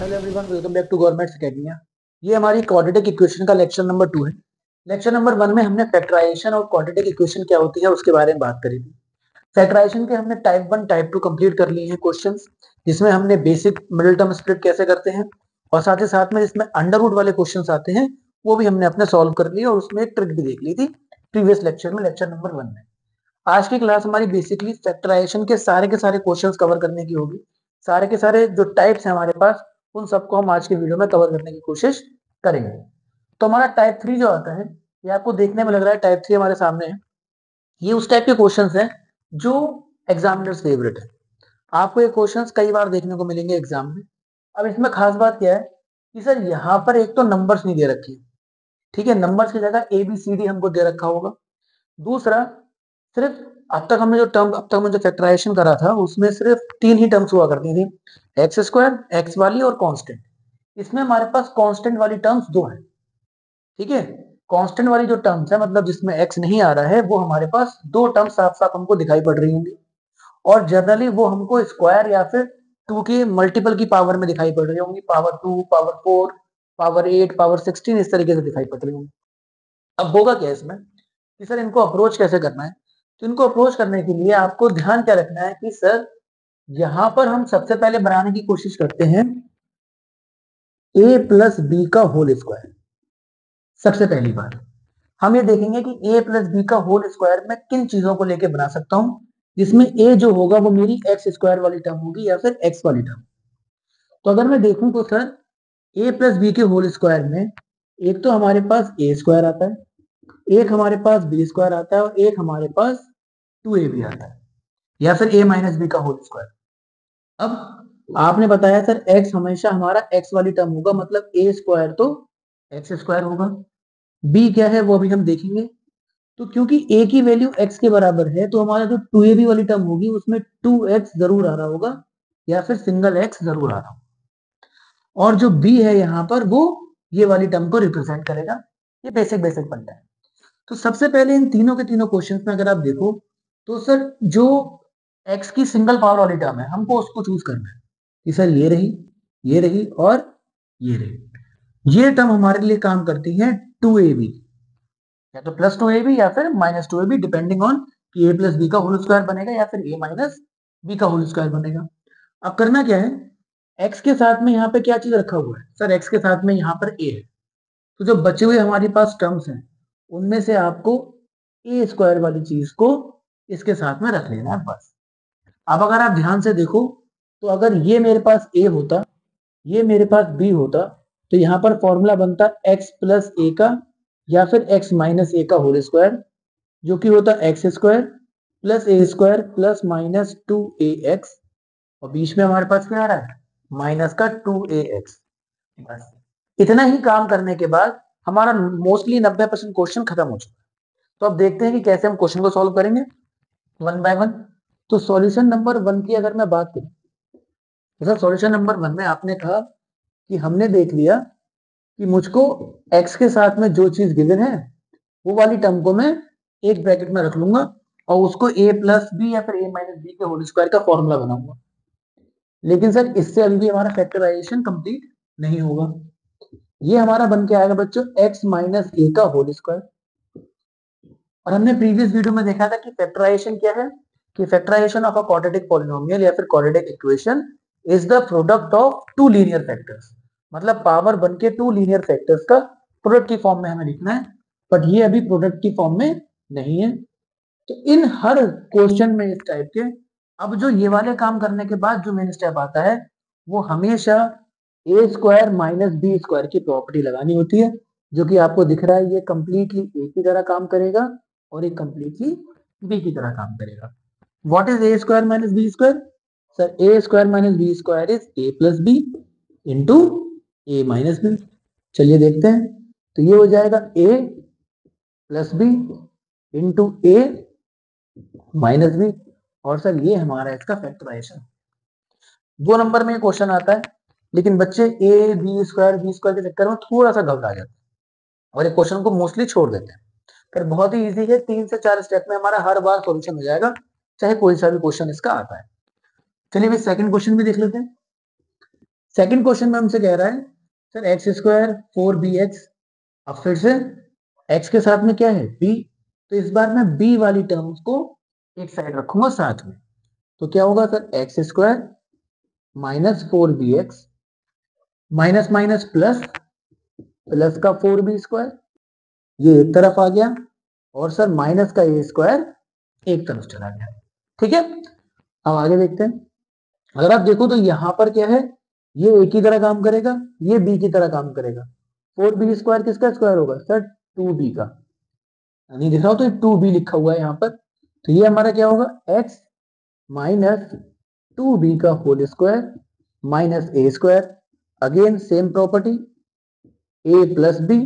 Hello everyone, welcome back to government academia. ये हमारी quadratic equation का लेक्चर नंबर 2 है। लेक्चर नंबर 1 में हमने फैक्टराइजेशन और क्वाड्रेटिक इक्वेशन क्या होती है उसके बारे में बात करी थी। फैक्टराइजेशन के हमने टाइप 1 टाइप 2 कंप्लीट कर लिए हैं क्वेश्चंस, जिसमें हमने बेसिक मिडिल टर्म स्प्लिट कैसे करते हैं और साथ ही साथ में जिसमें अंडर रूट वाले क्वेश्चंस आते हैं वो भी हमने अपने सॉल्व कर लिए और उसमें एक ट्रिक भी देख ली थी प्रीवियस लेक्चर में, लेक्चर नंबर 1 में। आज की क्लास हमारी बेसिकली फैक्टराइजेशन के सारे क्वेश्चंस कवर करने की होगी। सारे के सारे जो टाइप्स हैं हमारे पास, उन सबको हम आज के वीडियो में कवर करने की कोशिश करेंगे। तो हमारा टाइप 3 जो आता है, ये आपको देखने में लग रहा है टाइप 3 हमारे सामने है। ये उस टाइप के क्वेश्चंस हैं जो एग्जामिनर्स फेवरेट है। आपको ये क्वेश्चंस कई बार देखने को मिलेंगे एग्जाम में। अब इसमें खास बात क्या है कि सर यहाँ पर एक तो नंबर्स नहीं दे रखी, ठीक है, नंबर्स की जगह ABCD हमको दे रखा होगा। दूसरा, सिर्फ अब तक हमने जो फैक्टराइजेशन करा था उसमें सिर्फ 3 ही टर्म्स हुआ करती थी, एक्स स्क्वायर, एक्स वाली और कांस्टेंट। इसमें हमारे पास कांस्टेंट वाली टर्म्स 2 है, ठीक है। कांस्टेंट वाली जो टर्म्स है, मतलब जिसमें एक्स नहीं आ रहा है, वो हमारे पास 2 टर्म्स साफ साफ हमको दिखाई पड़ रही होंगी और जनरली वो हमको स्क्वायर या फिर 2 के मल्टीपल की पावर में दिखाई पड़ रही होंगी, पावर 2, पावर 4, पावर 8, पावर 16, इस तरीके से दिखाई पड़ रही होंगी। अब होगा क्या इसमें कि सर इनको अप्रोच कैसे करना है। तो इनको अप्रोच करने के लिए आपको ध्यान क्या रखना है कि सर यहां पर हम सबसे पहले बनाने की कोशिश करते हैं A+B का होल स्क्वायर। सबसे पहली बात हम ये देखेंगे कि A+B का होल स्क्वायर मैं किन चीजों को लेके बना सकता हूं, जिसमें A जो होगा वो मेरी एक्स स्क्वायर वाली टर्म होगी या फिर एक्स वाली टर्म। तो अगर मैं देखूं तो सर A+B के होल स्क्वायर में एक तो हमारे पास A स्क्वायर आता है, एक हमारे पास B स्क्वायर आता है और एक हमारे पास 2AB आता है या फिर A-B का होल स्क्वायर। अब आपने बताया सर x हमेशा हमारा x वाली टर्म होगा, मतलब A स्क्वायर तो एक्स स्क्वायर होगा। B क्या है वो अभी हम देखेंगे। तो क्योंकि A की वैल्यू x के बराबर है तो हमारा जो 2AB वाली टर्म होगी उसमें 2x जरूर आ रहा होगा या फिर सिंगल x जरूर आ रहा होगा। और जो B है यहाँ पर वो ये वाली टर्म को रिप्रेजेंट करेगा। ये बेसिक बेसिक बनता है। तो सबसे पहले इन तीनों के तीनों क्वेश्चंस में अगर आप देखो तो सर जो x की सिंगल पावर वाली टर्म है हमको उसको चूज करना है कि सर ये रही और ये रही। ये टर्म हमारे लिए काम करती है 2AB, या तो +2AB या फिर -2AB, डिपेंडिंग ऑन कि A+B का होल स्क्वायर बनेगा या फिर A-B का होल स्क्वायर बनेगा। अब करना क्या है, x के साथ में यहाँ पे क्या चीज रखा हुआ है, सर x के साथ में यहाँ पर A है। तो जो बचे हुए हमारे पास टर्म्स हैं उनमें से आपको A स्क्वायर वाली चीज को इसके साथ में रख लेना है बस। अब अगर आप ध्यान से देखो तो अगर ये मेरे पास A होता, ये मेरे पास B होता, तो यहाँ पर फॉर्मूला बनता x+A का या फिर x-A का होल स्क्वायर, जो कि होता x square plus A square plus -2AX, और बीच में हमारे पास क्या आ रहा है, माइनस का 2AX। बस इतना ही काम करने के बाद हमारा मोस्टली 90% क्वेश्चन खत्म हो चुका है। तो अब देखते हैं कि कैसे हम क्वेश्चन को सॉल्व करेंगे वन बाय वन। तो सॉल्यूशन नंबर 1 की अगर मैं बात करूं तो सर सॉल्यूशन नंबर 1 में आपने कहा कि हमने देख लिया कि मुझको x के साथ में जो चीज गिवन है वो वाली टर्म को मैं एक ब्रैकेट में रख लूंगा और उसको A+B या फिर A-B के होल स्क्वायर का फॉर्मूला बनाऊंगा। लेकिन सर इससे अभी भी हमारा फैक्टराइजेशन कंप्लीट नहीं होगा। ये हमारा बन के आएगा बच्चों x-A का होल स्क्वायर। और हमने प्रीवियस वीडियो में देखा था कि फैक्टराइजेशन क्या है, कि factorization of a quadratic polynomial या फिर quadratic equation is the product of 2 linear factors. मतलब पावर बन के 2 लीनियर फैक्टर्स का प्रोडक्ट की फॉर्म में हमें लिखना है, बट ये अभी प्रोडक्ट की फॉर्म में नहीं है। तो इन हर क्वेश्चन में इस टाइप के अब जो ये वाले काम करने के बाद जो मेन स्टेप आता है वो हमेशा A square minus B square की प्रॉपर्टी लगानी होती है, जो कि आपको दिख रहा है ये कंप्लीटली A की तरह काम करेगा और ये कंप्लीटली B की तरह काम करेगा। What is A square minus B square, sir A square minus B square is A+B into A-B। चलिए देखते हैं। तो ये हो जाएगा A+B इंटू A-B, और सर ये हमारा इसका फैक्टराइजेशन। 2 नंबर में क्वेश्चन आता है, लेकिन बच्चे B स्क्वायर के चक्कर में थोड़ा सा घबरा जाते हैं और ये क्वेश्चन को मोस्टली छोड़ देते हैं। फिर बहुत ही इजी है, 3 से 4 स्टेप में हमारा हर बार सॉल्यूशन हो जाएगा, चाहे कोई सा भी क्वेश्चन इसका आता है। चलिए भी सेकंड क्वेश्चन भी देख लेते हैं। सेकंड क्वेश्चन में हमसे कह रहा है सर एक्स स्क्वायर 4bx, अब फिर से x के साथ में क्या है b, तो इस बार मैं b वाली टर्म्स को एक साइड रखूंगा साथ में, तो क्या होगा sir x square -4bx minus minus plus, plus का 4b स्क्वायर ये एक तरफ आ गया, और सर माइनस का a स्क्वायर एक तरफ चला गया। ठीक है, अब आगे देखते हैं। अगर आप देखो तो यहां पर क्या है, ये a की तरह काम करेगा, ये b की तरह काम करेगा। 4b स्क्वायर किसका स्क्वायर होगा सर 2b का, नहीं दिख रहा हो तो 2b लिखा हुआ है यहाँ पर, तो ये हमारा क्या होगा x माइनस 2b का whole square minus a square, again same property a plus b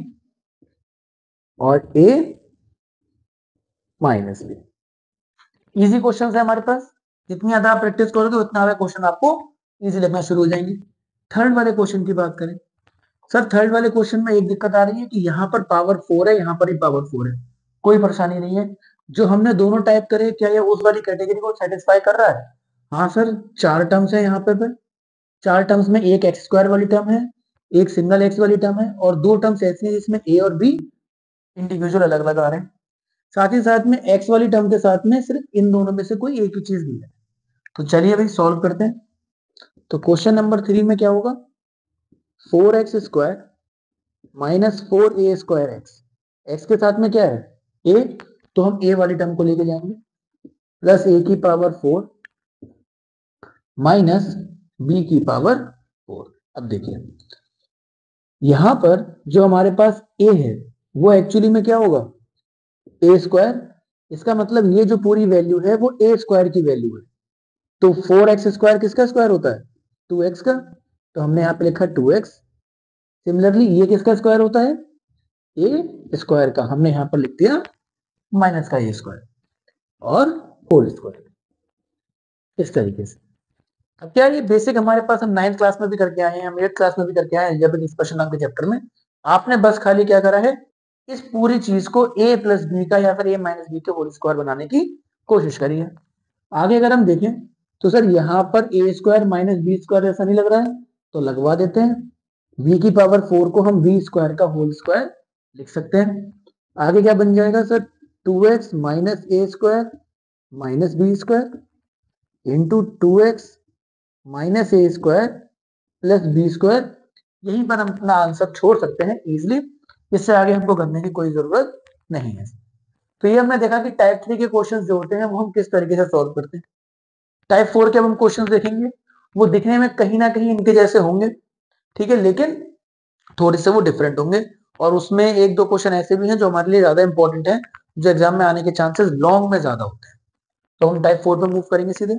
और a minus b। Easy question है हमारे पास, जितनी ज्यादा आप प्रैक्टिस करोगे उतना ज्यादा क्वेश्चन आपको इजी लगना शुरू हो जाएंगे। थर्ड वाले क्वेश्चन की बात करें, सर थर्ड वाले क्वेश्चन में एक दिक्कत आ रही है कि यहाँ पर पावर 4 है, यहाँ पर ही पावर 4 है, कोई परेशानी नहीं है। जो हमने दोनों टाइप करे क्या ये उस वाली कैटेगरी को सेटिस्फाई कर रहा है? हाँ सर, चार टर्म्स है यहाँ पे, चार टर्म्स में एक एक्स स्क्वायर वाली टर्म है, एक सिंगल एक्स वाली टर्म है, और दो टर्म्स ऐसी है जिसमें ए और बी इंडिविजुअल अलग अलग आ रहे हैं। साथ ही साथ में एक्स वाली टर्म के साथ में सिर्फ इन दोनों में से कोई एक ही चीज दी है। तो चलिए भाई सॉल्व करते हैं। तो क्वेश्चन नंबर 3 में क्या होगा, 4x square minus 4a square x के साथ में क्या है a, तो हम a वाली टर्म को लेके जाएंगे, प्लस a की पावर 4 माइनस b की पावर 4। अब देखिए यहां पर जो हमारे पास a है वो एक्चुअली में क्या होगा a स्क्वायर, इसका मतलब ये जो पूरी वैल्यू है वो a स्क्वायर की वैल्यू है। तो 4x स्क्वायर किसका स्क्वायर होता है 2x का, तो हमने यहाँ पे लिखा 2x। सिमिलरली ये किसका स्क्वायर होता है ए स्क्वायर का, हमने यहाँ पर लिख दिया माइनस का ए स्क्वायर और होल स्क्वायर। इस तरीके से अब क्या ये बेसिक हमारे पास हम 9th क्लास में भी करके आए हैं, हम 8th क्लास में भी करके आए हैं जब स्पेशल नाम के चैप्टर में। आपने बस खाली क्या करा है, इस पूरी चीज को a प्लस बी का या फिर a माइनस बी के होल स्क्वायर बनाने की कोशिश करी है। आगे अगर हम देखें तो सर यहाँ पर ए स्क्वायर माइनस बी स्क्वायर ऐसा नहीं लग रहा है, तो लगवा देते हैं। v की पावर 4 को हम v स्क्वायर का होल स्क्वायर लिख सकते हैं। आगे क्या बन जाएगा sir 2x minus A square minus B square into 2x minus A square plus B square. यहीं पर हम अपना आंसर छोड़ सकते हैं इजिली, इससे आगे हमको करने की कोई जरूरत नहीं है। तो ये हमने देखा कि टाइप 3 के क्वेश्चंस जो होते हैं वो हम किस तरीके से सॉल्व करते हैं। टाइप 4 के अब हम क्वेश्चंस देखेंगे, वो दिखने में कहीं ना कहीं इनके जैसे होंगे, ठीक है, लेकिन थोड़े से वो डिफरेंट होंगे, और उसमें एक दो क्वेश्चन ऐसे भी हैं जो हमारे लिए ज्यादा इंपॉर्टेंट है, जो एग्जाम में आने के चांसेस लॉन्ग में ज्यादा होते हैं। तो हम टाइप 4 पे मूव करेंगे सीधे।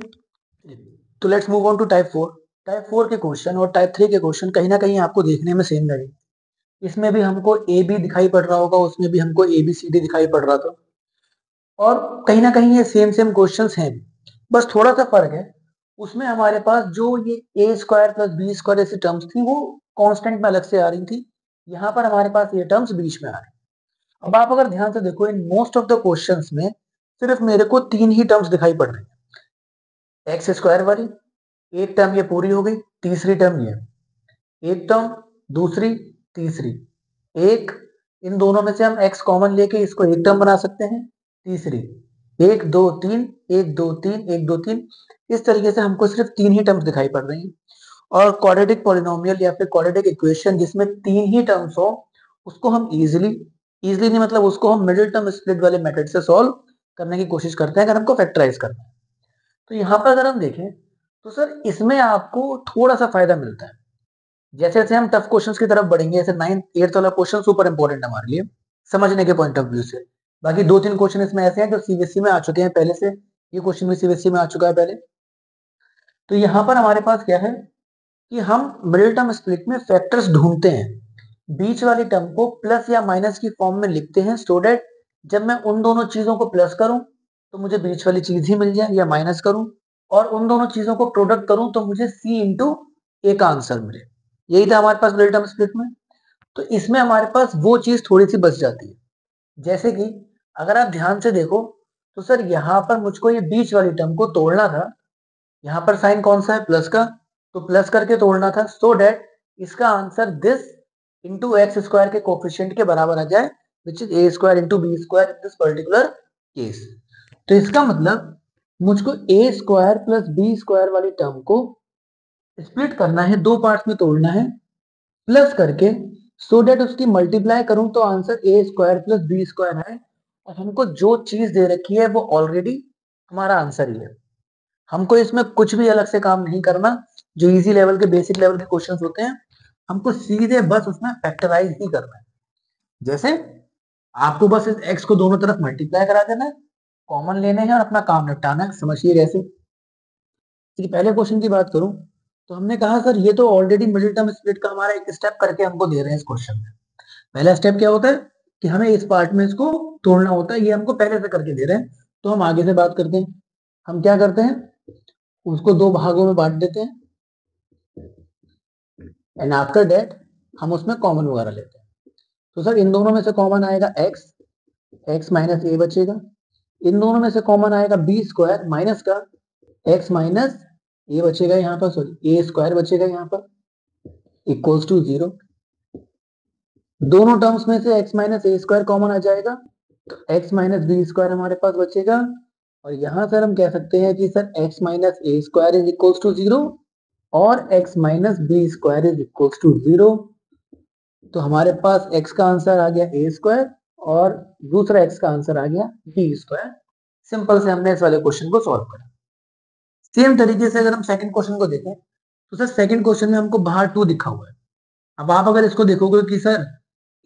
तो let's move on to type 4। Type 4 के क्वेश्चन और टाइप 3 के क्वेश्चन कहीं ना कहीं आपको देखने में सेम लगेंगे। इसमें भी हमको ए बी दिखाई पड़ रहा होगा, उसमें भी हमको ए बी सी डी दिखाई पड़ रहा था, और कहीं ना कहीं ये सेम सेम क्वेश्चंस हैं भी। बस थोड़ा सा फर्क है, उसमें हमारे पास जो ये ए स्क्वायर प्लस बी स्क्वायर ऐसी टर्म्स थी वो कांस्टेंट में अलग से आ रही थी, यहाँ पर हमारे पास ये टर्म्स बीच में आ रही। अब आप अगर ध्यान से देखो in most of the questions में सिर्फ मेरे को तीन ही टर्म्स दिखाई पड़ रही है, एक्स स्क्वायर वाली एक टर्म ये पूरी हो गई, तीसरी टर्म ये एक टर्म, दूसरी तीसरी एक, इन दोनों में से हम x कॉमन लेके इसको एक टर्म बना सकते हैं, तीसरी एक दो तीन एक दो तीन एक दो तीन, इस तरीके से हमको सिर्फ तीन ही टर्म्स दिखाई पड़ रही हैं। और क्वाड्रेटिक पॉलिनोमियल या फिर क्वाड्रेटिक इक्वेशन जिसमें तीन ही टर्म्स हो उसको हम इजिली नहीं मतलब उसको हम मिडिल टर्म स्प्लिट वाले मेथड से सॉल्व करने की कोशिश करते हैं अगर हमको फैक्टराइज करना है। तो यहाँ पर अगर हम देखें तो सर इसमें आपको थोड़ा सा फायदा मिलता है, जैसे जैसे हम टफ क्वेश्चंस की तरफ बढ़ेंगे, जैसे 9th 8th वाला क्वेश्चन सुपर इंपॉर्टेंट है हमारे लिए समझने के पॉइंट ऑफ व्यू से। बाकी दो तीन क्वेश्चन इसमें ऐसे हैं जो सीबीएसई में आ चुके हैं पहले से, ये क्वेश्चन भी सीबीएसई में आ चुका है पहले। तो यहाँ पर हमारे पास क्या है कि हम मिडिल टर्म स्प्लिट में फैक्टर्स ढूंढते हैं, बीच वाली टर्म को प्लस या माइनस की फॉर्म में लिखते हैं, सो दैट जब मैं उन दोनों चीजों को प्लस करूं तो मुझे बीच वाली चीज ही मिल जाए, या माइनस करूं और उन दोनों चीजों को प्रोडक्ट करूं तो मुझे सी इंटू ए का आंसर मिले। यही था हमारे पास मिडिल टर्म स्प्लिट में। तो इसमें हमारे पास वो चीज थोड़ी सी बच जाती है, जैसे कि अगर आप ध्यान से देखो तो सर यहाँ पर मुझको ये बीच वाली टर्म को तोड़ना था, यहाँ पर साइन कौन सा है प्लस का, तो प्लस करके तोड़ना था सो डेट इसका answer this into X square के कोफिशिएंट के बराबर आ जाए which is A square into B square in this particular case. तो इसका मतलब मुझको A square plus B square वाली टर्म को स्प्लिट करना है, दो पार्ट्स में तोड़ना है प्लस करके सो डेट उसकी मल्टीप्लाई करूं तो answer A square plus B square है। और हमको जो चीज दे रखी है वो ऑलरेडी हमारा आंसर ही है। हमको इसमें कुछ भी अलग से काम नहीं करना। जो इजी लेवल के बेसिक लेवल के क्वेश्चंस होते हैं हमको सीधे बस उसमें फैक्टराइज ही करना है। जैसे आपको बस इस एक्स को दोनों तरफ मल्टीप्लाई करा देना है, कॉमन लेने हैं और अपना काम निपटाना है। समझिए कैसे। पहले क्वेश्चन की बात करूं तो हमने कहा सर ये तो ऑलरेडी मिडिल टर्म स्प्लिट का हमारा एक स्टेप करके हमको दे रहे हैं इस क्वेश्चन में। पहला स्टेप क्या होता है कि हमें इस पार्ट में इसको तोड़ना होता है, ये हमको पहले से करके दे रहे हैं। तो हम आगे से बात करते हैं। हम क्या करते हैं उसको दो भागों में बांट देते हैं एंड आफ्टर दैट हम उसमें कॉमन वगैरह लेते हैं। तो सर इन दोनों में से कॉमन आएगा एक्स, एक्स माइनस ए बचेगा। इन दोनों में से कॉमन आएगा बी स्क्वायर माइनस का एक्स माइनस ए बचेगा यहाँ पर, सॉरी ए स्क्वायर बचेगा यहाँ पर इक्वल्स टू 0। दोनों टर्म्स में से x minus A square common आ जाएगा तो x माइनस बी स्क्वायर हमारे पास बचेगा। और यहां सर हम कह सकते हैं कि sir x minus A square is equals to 0 और x minus B square is equals to 0। तो हमारे पास x का आंसर आ गया ए स्क्वायर और दूसरा x का आंसर आ गया बी स्क्वायर। सिंपल से हमने इस वाले क्वेश्चन को सॉल्व करा। सेम तरीके से अगर हम सेकंड क्वेश्चन को देखें तो सर सेकंड क्वेश्चन में हमको बाहर 2 दिखा हुआ है। अब आप अगर इसको देखोगे कि सर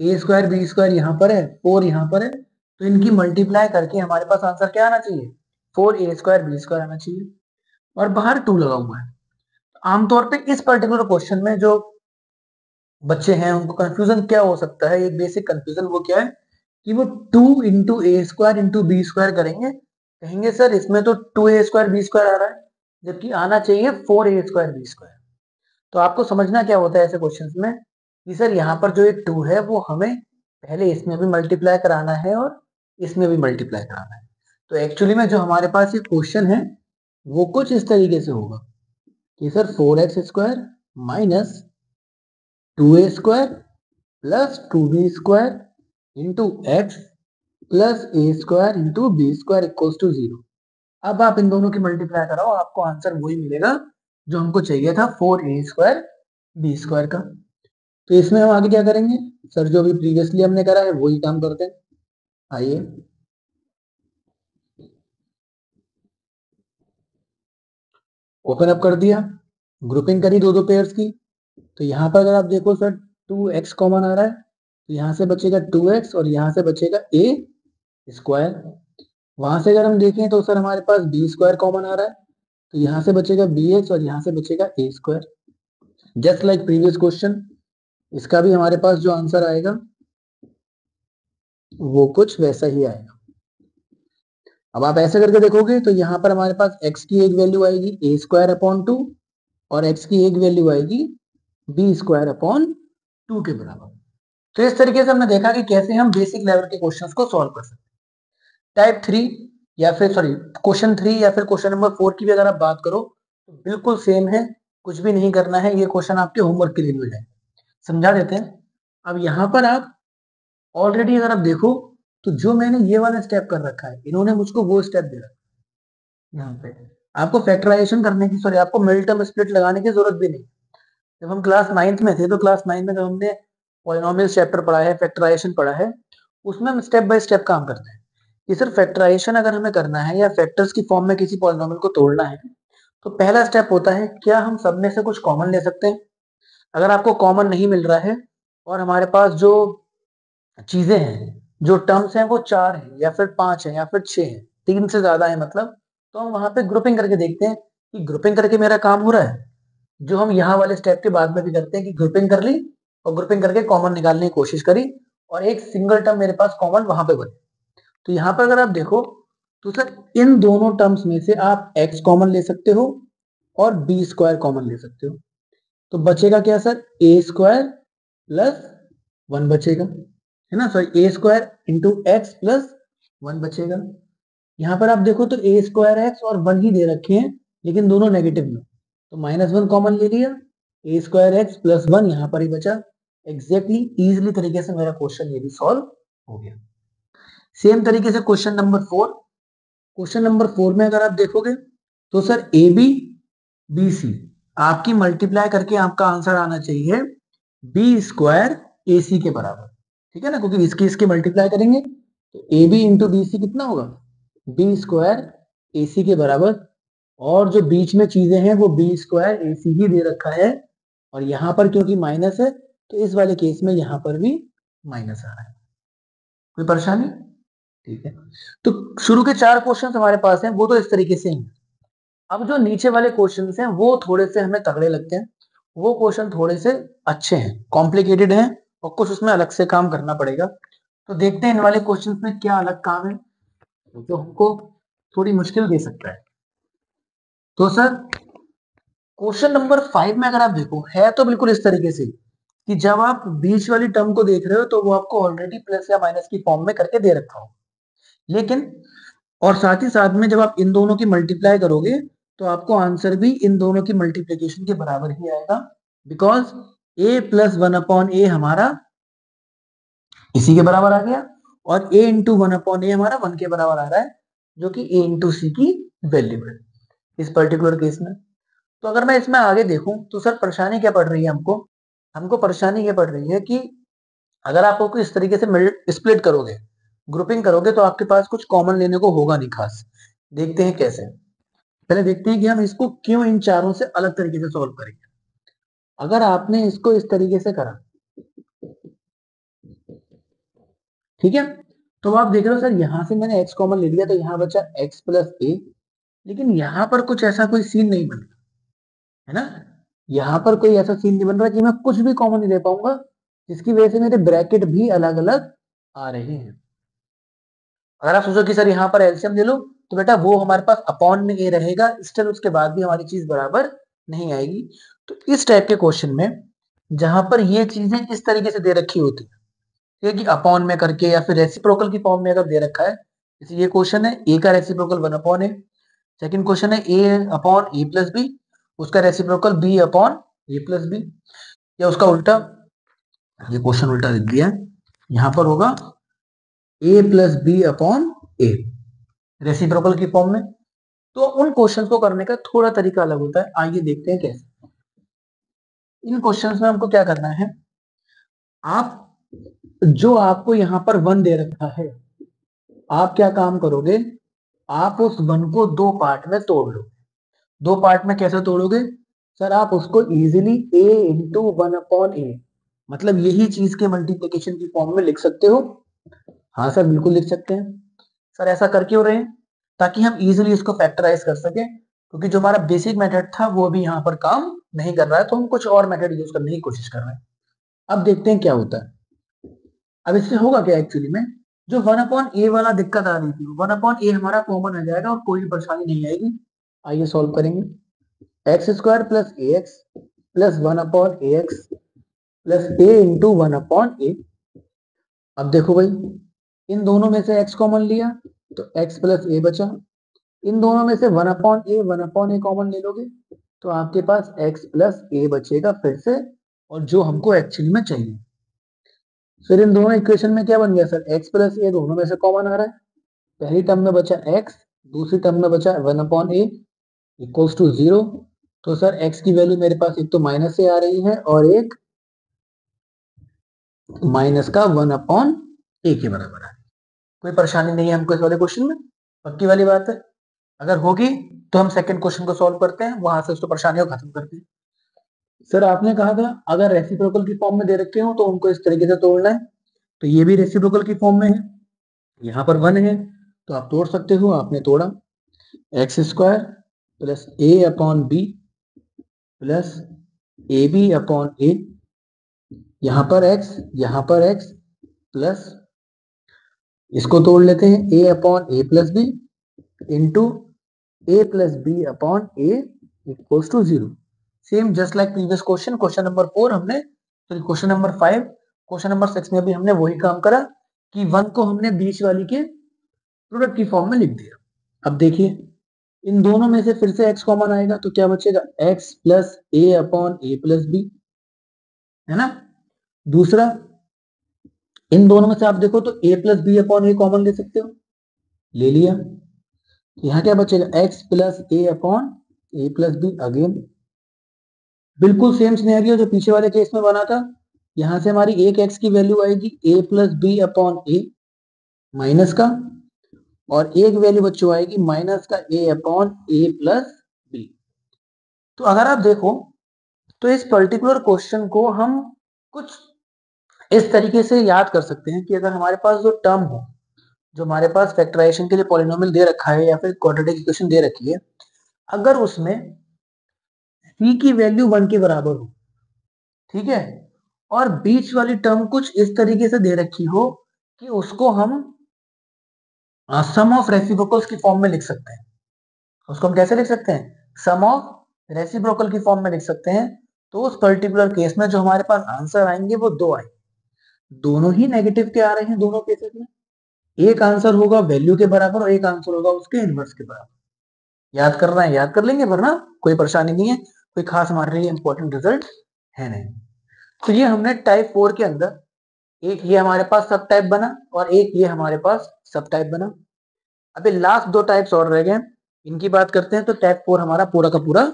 ए स्क्वायर बी स्क्वायर यहाँ पर है, 4 यहाँ पर है, तो इनकी मल्टीप्लाई करके हमारे पास आंसर क्या आना चाहिए 4a स्क्वायर बी स्क्वायर आना चाहिए और बाहर 2 लगा हुआ है। आमतौर पे इस पर्टिकुलर क्वेश्चन में जो बच्चे हैं उनको कंफ्यूजन क्या हो सकता है, एक बेसिक कंफ्यूजन वो क्या है कि वो 2 इंटू ए स्क्वायर इंटू बी स्क्वायर करेंगे, कहेंगे सर इसमें तो 2a स्क्वायर बी स्क्वायर आ रहा है जबकि आना चाहिए 4a स्क्वायर बी स्क्वायर। तो आपको समझना क्या होता है ऐसे क्वेश्चंस में कि सर यहाँ पर जो एक 2 है वो हमें पहले इसमें भी मल्टीप्लाई कराना है और इसमें भी मल्टीप्लाई कराना है। तो एक्चुअली में जो हमारे पास ये क्वेश्चन है वो कुछ इस तरीके से होगा कि sir 4x square minus 2a square plus 2b square into x plus A square into B square equals to 0। अब आप इन दोनों की मल्टीप्लाई कराओ आपको आंसर वही मिलेगा जो हमको चाहिए था 4a स्क्वायर बी स्क्वायर का। तो इसमें हम आगे क्या करेंगे सर जो भी प्रीवियसली हमने करा है वही काम करते हैं। आइए ओपन अप कर दिया, ग्रुपिंग करी दो दो पेयर्स की। तो यहाँ पर अगर आप देखो सर 2x कॉमन आ रहा है तो यहाँ से बचेगा 2x और यहाँ से बचेगा a स्क्वायर। वहां से अगर हम देखें तो सर हमारे पास b स्क्वायर कॉमन आ रहा है तो यहाँ से बचेगा bx और यहाँ से बचेगा a square. Just like previous question इसका भी हमारे पास जो आंसर आएगा वो कुछ वैसा ही आएगा। अब आप ऐसे करके देखोगे तो यहाँ पर हमारे पास x की एक वैल्यू आएगी ए स्क्वायर अपॉन 2 और x की एक वैल्यू आएगी बी स्क्वायर अपॉन 2 के बराबर। तो इस तरीके से हमने देखा कि कैसे हम बेसिक लेवल के क्वेश्चंस को सॉल्व कर सकते हैं। टाइप 3 या फिर सॉरी क्वेश्चन 3 या फिर क्वेश्चन नंबर 4 की भी अगर आप बात करो तो बिल्कुल सेम है, कुछ भी नहीं करना है। ये क्वेश्चन आपके होमवर्क के लिए है, समझा देते हैं। अब यहाँ पर आप ऑलरेडी अगर आप देखो तो जो मैंने ये वाला स्टेप कर रखा है इन्होंने मुझको वो स्टेप दे रखा है। यहाँ पे आपको फैक्टराइजेशन करने की सॉरी आपको मिडिल टर्म स्प्लिट लगाने की जरूरत भी नहीं। जब हम क्लास 9th में थे तो क्लास 9th में जब हमने पॉलिनोमियल चैप्टर पढ़ा है, फैक्टराइजेशन पढ़ा है, उसमें हम स्टेप बाय स्टेप काम करते हैं कि सिर्फ फैक्टराइजेशन अगर हमें करना है या फैक्टर्स की फॉर्म में किसी पॉलिनोमियल को तोड़ना है तो पहला स्टेप होता है क्या हम सब में से कुछ कॉमन ले सकते हैं। अगर आपको कॉमन नहीं मिल रहा है और हमारे पास जो चीजें हैं जो टर्म्स हैं वो 4 है या फिर 5 है या फिर 6 है, 3 से ज्यादा है मतलब, तो हम वहां पे ग्रुपिंग करके देखते हैं कि ग्रुपिंग करके मेरा काम हो रहा है। जो हम यहाँ वाले स्टेप के बाद में भी करते हैं कि ग्रुपिंग कर ली और ग्रुपिंग करके कॉमन निकालने की कोशिश करी और एक सिंगल टर्म मेरे पास कॉमन वहां पे बने। तो यहाँ पर अगर आप देखो तो सर इन दोनों टर्म्स में से आप x कॉमन ले सकते हो और बी स्क्वायर कॉमन ले सकते हो। तो बचेगा क्या सर ए स्क्वायर प्लस 1 बचेगा, है ना, सॉरी ए स्क्वायर इंटू एक्स प्लस 1 बचेगा। यहाँ पर आप देखो तो ए स्क्वायर एक्स और 1 ही दे रखे हैं लेकिन दोनों नेगेटिव में, तो -1 कॉमन ले लिया, ए स्क्वायर एक्स प्लस 1 यहाँ पर ही बचा। एग्जैक्टली इजिली तरीके से मेरा क्वेश्चन ये भी सॉल्व हो गया। सेम तरीके से क्वेश्चन नंबर 4, क्वेश्चन नंबर 4 में अगर आप देखोगे तो sir A B B C आपकी मल्टीप्लाई करके आपका आंसर आना चाहिए बी स्क्वायर ए सी के बराबर, ठीक है ना, क्योंकि इसकी मल्टीप्लाई करेंगे तो A B into B C कितना होगा, बी स्क्वायर ए सी के बराबर। और जो बीच में चीजें हैं वो बी स्क्वायर ए सी ही दे रखा है, और यहां पर क्योंकि माइनस है तो इस वाले केस में यहां पर भी माइनस आ रहा है। कोई परेशानी? ठीक है, तो शुरू के 4 क्वेश्चन हमारे पास हैं, वो तो इस तरीके से हैं। अब जो नीचे वाले क्वेश्चन हैं वो थोड़े से हमें तगड़े लगते हैं, वो क्वेश्चन थोड़े से अच्छे हैं, कॉम्प्लिकेटेड हैं, और कुछ उसमें अलग से काम करना पड़ेगा। तो देखते हैं इन वाले क्वेश्चन में क्या अलग काम है जो हमको थोड़ी मुश्किल दे सकता है। तो सर क्वेश्चन नंबर 5 में अगर आप देखो है तो बिल्कुल इस तरीके से कि जब आप बीच वाली टर्म को देख रहे हो तो वो आपको ऑलरेडी प्लस या माइनस की फॉर्म में करके दे रखा हो, लेकिन और साथ ही साथ में जब आप इन दोनों की मल्टीप्लाई करोगे तो आपको आंसर भी इन दोनों की मल्टीप्लीकेशन के बराबर ही आएगा, बिकॉज a प्लस 1 अपॉन ए हमारा इसी के बराबर आ गया, और a इंटू 1 अपॉन ए हमारा 1 के बराबर आ रहा है, जो कि a इंटू सी की वैल्यू है इस पर्टिकुलर केस में। तो अगर मैं इसमें आगे देखूं तो सर परेशानी क्या पड़ रही है हमको, हमको परेशानी ये पड़ रही है कि अगर आप इसको इस तरीके से स्प्लिट करोगे, ग्रुपिंग करोगे, तो आपके पास कुछ कॉमन लेने को होगा नहीं खास। देखते हैं कैसे। पहले देखते हैं कि हम इसको क्यों इन चारों से अलग तरीके से सॉल्व करेंगे। अगर आपने इसको इस तरीके से करा, ठीक है, तो आप देख रहे हो सर यहां से मैंने x कॉमन ले लिया तो यहाँ बचा x प्लस ए, लेकिन यहाँ पर कुछ ऐसा कोई सीन नहीं बन रहा है ना, यहाँ पर कोई ऐसा सीन नहीं बन रहा कि मैं कुछ भी कॉमन नहीं ले पाऊंगा, जिसकी वजह से मेरे ब्रैकेट भी अलग अलग आ रहे हैं। अगर आप सोचो कि सर यहाँ पर एलसीएम ले लो, तो बेटा वो हमारे पास अपॉन में ए रहेगा, स्टिल उसके बाद भी हमारी चीज बराबर नहीं आएगी। तो इस टाइप के क्वेश्चन में जहां पर ये चीजें इस तरीके से दे रखी होती है कि अपॉन में करके या फिर रेसिप्रोकल की फॉर्म में अगर दे रखा है, जैसे ये क्वेश्चन है ए का रेसिप्रोकल 1 अपॉन ए, सेकेंड क्वेश्चन है ए अपॉन ए प्लस बी, उसका reciprocal B upon A plus B, या उसका उल्टा, ये क्वेश्चन उल्टा लिख दिया है, यहाँ पर होगा ए प्लस बी अपॉन ए रेसिप्रोकल की फॉर्म में। तो उन क्वेश्चंस को करने का थोड़ा तरीका अलग होता है, आइए देखते हैं कैसे। इन क्वेश्चंस में हमको क्या करना है, आप जो आपको यहाँ पर 1 दे रखा है, आप क्या काम करोगे, आप उस 1 को 2 पार्ट में तोड़ लो। 2 पार्ट में कैसे तोड़ोगे सर, आप उसको इजीली a इंटू 1 अपॉन ए, मतलब यही चीज के मल्टीप्लीकेशन की फॉर्म में लिख सकते हो। हाँ सर बिल्कुल लिख सकते हैं। सर ऐसा कर क्यों रहे हैं, ताकि हम इजीली इसको फैक्टराइज कर सकें, क्योंकि जो हमारा बेसिक मेथड था वो भी यहाँ पर काम नहीं कर रहा है, तो हम कुछ और मेथड यूज करने की कोशिश कर रहे हैं। अब देखते हैं क्या होता है। अब इससे होगा क्या एक्चुअली में, जो 1 अपॉन ए वाला दिक्कत आ रही थी, 1 अपॉन ए हमारा कॉमन आ जाएगा और कोई परेशानी नहीं आएगी। आइए सॉल्व करेंगे। एक्स स्क्वायर प्लस ए एक्स प्लस 1 अपॉन ए एक्स प्लस ए इंटू 1 अपॉन ए। अब देखो भाई, इन दोनों में से x कॉमन लिया तो x प्लस ए बचा, इन दोनों में से 1 अपॉन ए कॉमन ले लोगे तो आपके पास x प्लस ए बचेगा फिर से, और जो हमको एक्चुअली में चाहिए। फिर इन दोनों इक्वेशन में क्या बन गया सर, x प्लस ए दोनों में से कॉमन आ रहा है, पहली टर्म में बचा x, दूसरी टर्म में बचा 1 अपॉन ए इक्वल्स टू 0। तो सर x की वैल्यू मेरे पास एक तो माइनस से आ रही है और एक माइनस का 1 अपॉन ए के बराबर है। कोई परेशानी नहीं है हमको इस वाले क्वेश्चन में, पक्की वाली बात है। अगर होगी तो हम सेकंड क्वेश्चन को सॉल्व करते हैं, वहां से उसको परेशानियों खत्म करते हैं। सर आपने कहा था अगर रेसिप्रोकल की फॉर्म में दे रखे हो तो उनको इस तरीके से तोड़ना है, तो ये भी रेसिप्रोकल की फॉर्म में है, यहाँ पर 1 है तो आप तोड़ सकते हो, आपने तोड़ा। X square plus A upon B plus A B upon A, यहाँ पर x प्लस, इसको तोड़ लेते हैं a upon A plus B into A plus B upon A equals to 0। Same just like previous question, question number 4 हमने, question number 5, question number 6 में भी हमने वही काम करा कि 1 को हमने बीच वाली के प्रोडक्ट की फॉर्म में लिख दिया। अब देखिए इन दोनों में से फिर से x कॉमन आएगा तो क्या बचेगा, x plus A upon A plus B, है ना। दूसरा, इन दोनों में से आप देखो तो a plus B upon A common ले सकते हो, ले लिया। यहाँ क्या बचेगा, x plus A upon A plus B. Again बिल्कुल सेम सिनेरियो जो पीछे वाले केस में बना था। यहां से हमारी एक x की वैल्यू आएगी a plus B upon A minus का, और एक वैल्यू बच्चों आएगी माइनस का a upon A plus B. तो अगर आप देखो तो इस पर्टिकुलर क्वेश्चन को हम कुछ इस तरीके से याद कर सकते हैं कि अगर हमारे पास जो टर्म हो, जो हमारे पास फैक्टराइजेशन के लिए पॉलिनोमियल दे रखा है या फिर क्वाड्रेटिक इक्वेशन दे रखी है, अगर उसमें c की वैल्यू 1 के बराबर हो, ठीक है, और बीच वाली टर्म कुछ इस तरीके से दे रखी हो कि उसको हम सम ऑफ रेसिप्रोकल्स की फॉर्म में लिख सकते हैं। उसको हम कैसे लिख सकते हैं, सम ऑफ रेसिप्रोकल की फॉर्म में लिख सकते हैं। तो उस पर्टिकुलर केस में जो हमारे पास आंसर आएंगे वो दो आएंगे, दोनों ही नेगेटिव के आ रहे हैं दोनों केसेस में। एक आंसर होगा वैल्यू के बराबर और एक आंसर होगा उसके इनवर्स के बराबर। याद करना है याद कर लेंगे, वरना कोई परेशानी नहीं है, कोई खास हमारे लिए इंपॉर्टेंट रिजल्ट है नहीं। तो ये हमने टाइप 4 के अंदर, एक ये हमारे पास सब टाइप बना और एक ये हमारे पास सब टाइप बना। अभी लास्ट दो टाइप्स और रह गए, इनकी बात करते हैं तो टाइप 4 हमारा पूरा का पूरा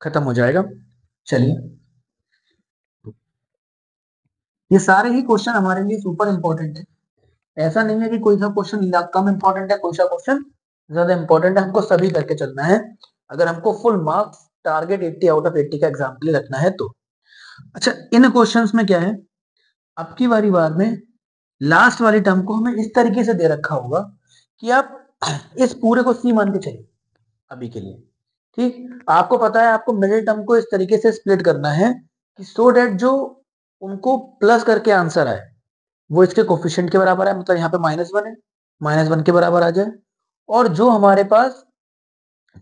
खत्म हो जाएगा। चलिए, ये सारे ही क्वेश्चन हमारे लिए सुपर इंपॉर्टेंट है। ऐसा नहीं है कि कोई सा क्वेश्चन कम इंपॉर्टेंट है, कोई सा क्वेश्चन ज्यादा इंपॉर्टेंट है, हमको सभी करके चलना है अगर हमको full marks target 80 out of 80 का एग्जाम के लिए रखना है तो। अच्छा, इन क्वेश्चंस में क्या है, अब की बार में लास्ट वाली टर्म को हमें इस तरीके से दे रखा होगा कि आप इस पूरे को सी मान के चलिए अभी के लिए। ठीक, आपको पता है आपको मिडिल टर्म को इस तरीके से स्प्लिट करना है कि सो डेट जो उनको प्लस करके आंसर आए वो इसके कोफिशिएंट के बराबर है, मतलब यहाँ पे -1 है, -1 के बराबर आ जाए, और जो हमारे पास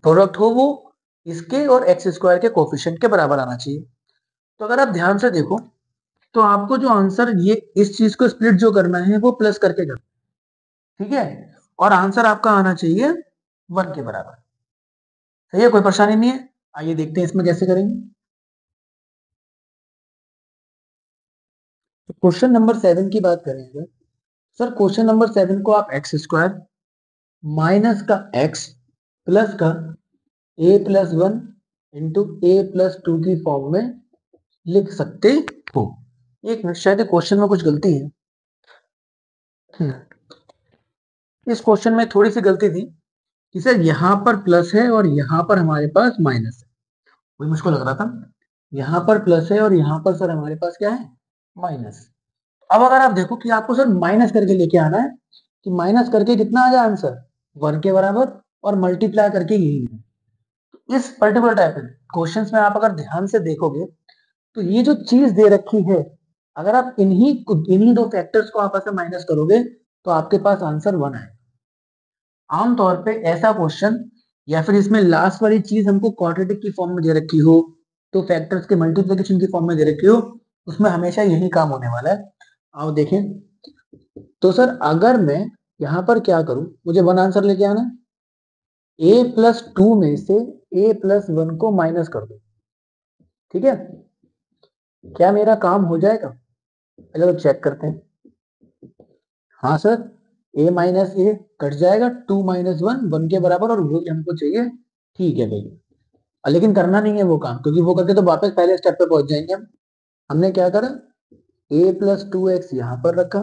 प्रोडक्ट हो वो इसके और एक्स स्क्वायर के कोफिशिएंट के बराबर आना चाहिए। तो अगर आप ध्यान से देखो तो आपको जो आंसर, ये इस चीज को स्प्लिट जो करना है वो प्लस करके करना, ठीक है, और आंसर आपका आना चाहिए 1 के बराबर। सही है, कोई परेशानी नहीं है। आइए देखते हैं इसमें कैसे करेंगे। तो क्वेश्चन नंबर 7 की बात करें अगर, सर क्वेश्चन नंबर 7 को आप एक्स स्क्वायर माइनस का एक्स प्लस का ए प्लस 1 इंटू ए प्लस 2 की फॉर्म में लिख सकते हो। एक मिनट, शायद क्वेश्चन में कुछ गलती है। इस क्वेश्चन में थोड़ी सी गलती थी कि सर यहाँ पर प्लस है और यहाँ पर हमारे पास माइनस है, वही मुझको लग रहा था। यहाँ पर प्लस है और यहाँ पर सर हमारे पास क्या है, माइनस। अब अगर आप देखो कि आपको सर माइनस करके लेके आना है कि माइनस करके कितना आ जाए आंसर 1 के बराबर, और मल्टीप्लाई करके यही है। इस पर्टिकुलर टाइप के क्वेश्चंस में आप अगर ध्यान से देखोगे तो ये जो चीज दे रखी है, अगर आप इन्हीं दो फैक्टर्स को आपस में माइनस करोगे तो आपके पास आंसर 1 आएगा। आमतौर पे ऐसा क्वेश्चन, या फिर इसमें लास्ट वाली चीज हमको क्वाड्रेटिक की फॉर्म में दे रखी हो, तो फैक्टर्स के मल्टीप्लिकेशन की फॉर्म में दे रखी हो, उसमें हमेशा यही काम होने वाला है। आओ देखें। तो सर अगर मैं यहाँ पर क्या करूं, मुझे 1 आंसर लेके आना है, a प्लस 2 में से a प्लस 1 को माइनस कर दो, ठीक है, क्या मेरा काम हो जाएगा? चलो चेक करते हैं। हाँ sir, a minus A cut जाएगा, 2 माइनस 1 1 के बराबर, और वो हमको चाहिए, ठीक है भाई। लेकिन करना नहीं है वो काम, क्योंकि वो करके तो वापस पहले स्टेप पे पहुंच जाएंगे हम। हमने क्या करा, a प्लस 2x यहाँ पर रखा,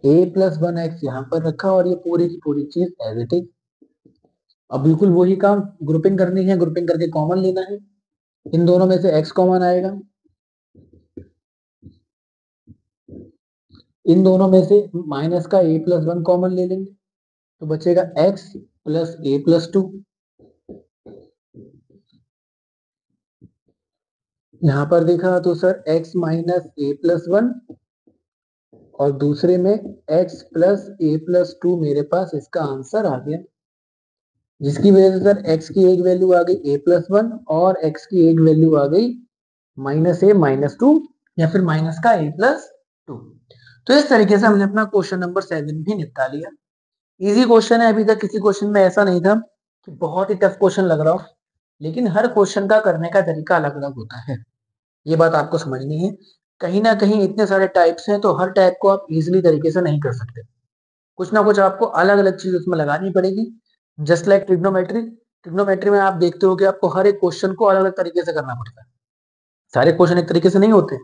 a प्लस 1x यहाँ पर रखा, और ये पूरी की पूरी चीज एज इट इज। अब बिल्कुल वही काम, ग्रुपिंग करनी है, ग्रुपिंग करके कॉमन लेना है। इन दोनों में से x कॉमन आएगा, इन दोनों में से माइनस का a प्लस 1 कॉमन ले लेंगे, तो बचेगा x प्लस a प्लस 2। यहाँ पर देखा तो sir x minus a plus 1, और दूसरे में x प्लस a प्लस 2 मेरे पास इसका आंसर आ गया, जिसकी वजह से सर x की एक वैल्यू आ गई a प्लस 1 और x की एक वैल्यू आ गई माइनस a माइनस 2, या फिर माइनस का a प्लस 2। तो इस तरीके से हमने अपना क्वेश्चन नंबर 7 भी निपटा लिया। इजी क्वेश्चन है, अभी तक किसी क्वेश्चन में ऐसा नहीं था कि बहुत ही टफ क्वेश्चन लग रहा हो, लेकिन हर क्वेश्चन का करने का तरीका अलग अलग होता है, ये बात आपको समझनी है। कहीं ना कहीं इतने सारे टाइप्स हैं तो हर टाइप को आप इजिली तरीके से नहीं कर सकते, कुछ ना कुछ आपको अलग अलग चीज उसमें लगानी पड़ेगी। जस्ट लाइक ट्रिग्नोमेट्री, ट्रिग्नोमेट्री में आप देखते हो कि आपको हर एक क्वेश्चन को अलग अलग तरीके से करना पड़ता है, सारे क्वेश्चन एक तरीके से नहीं होते।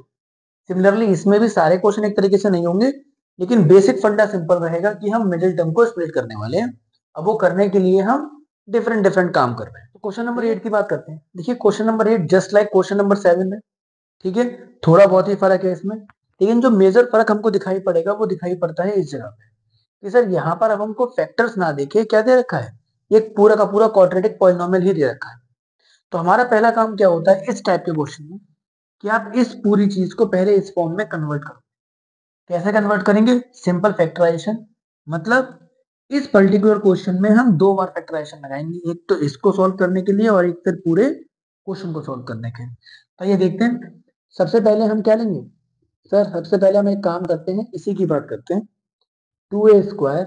सिमिलरली इसमें भी सारे क्वेश्चन एक तरीके से नहीं होंगे, लेकिन बेसिक फंडा सिंपल रहेगा कि हम मिडिल टर्म को स्प्लिट करने वाले हैं। अब वो करने के लिए हम डिफरेंट डिफरेंट काम कर रहे हैं। तो क्वेश्चन नंबर 8 की बात करते हैं। देखिए question number 8 just like question number 7 है, ठीक है, थोड़ा बहुत ही फर्क है इसमें, लेकिन जो मेजर फर्क हमको दिखाई पड़ेगा वो दिखाई पड़ता है इस जगह पे कि सर यहाँ पर अब हमको फैक्टर्स ना देखे क्या दे रखा है, एक पूरा का पूरा क्वाड्रेटिक पॉलिनोमियल ही दे रखा है। तो हमारा पहला काम क्या होता है इस टाइप के क्वेश्चन में कि आप इस पूरी चीज को पहले इस फॉर्म में कन्वर्ट करो। कैसे कन्वर्ट करेंगे, सिंपल फैक्टराइजेशन, मतलब इस पर्टिकुलर क्वेश्चन में हम दो बार फैक्टराइजेशन लगाएंगे, एक तो इसको सॉल्व करने के लिए और एक फिर पूरे क्वेश्चन को सॉल्व करने के लिए। तो ये देखते हैं, सबसे पहले हम क्या लेंगे सर, सबसे पहले हम एक काम करते हैं, इसी की बात करते हैं, 2a²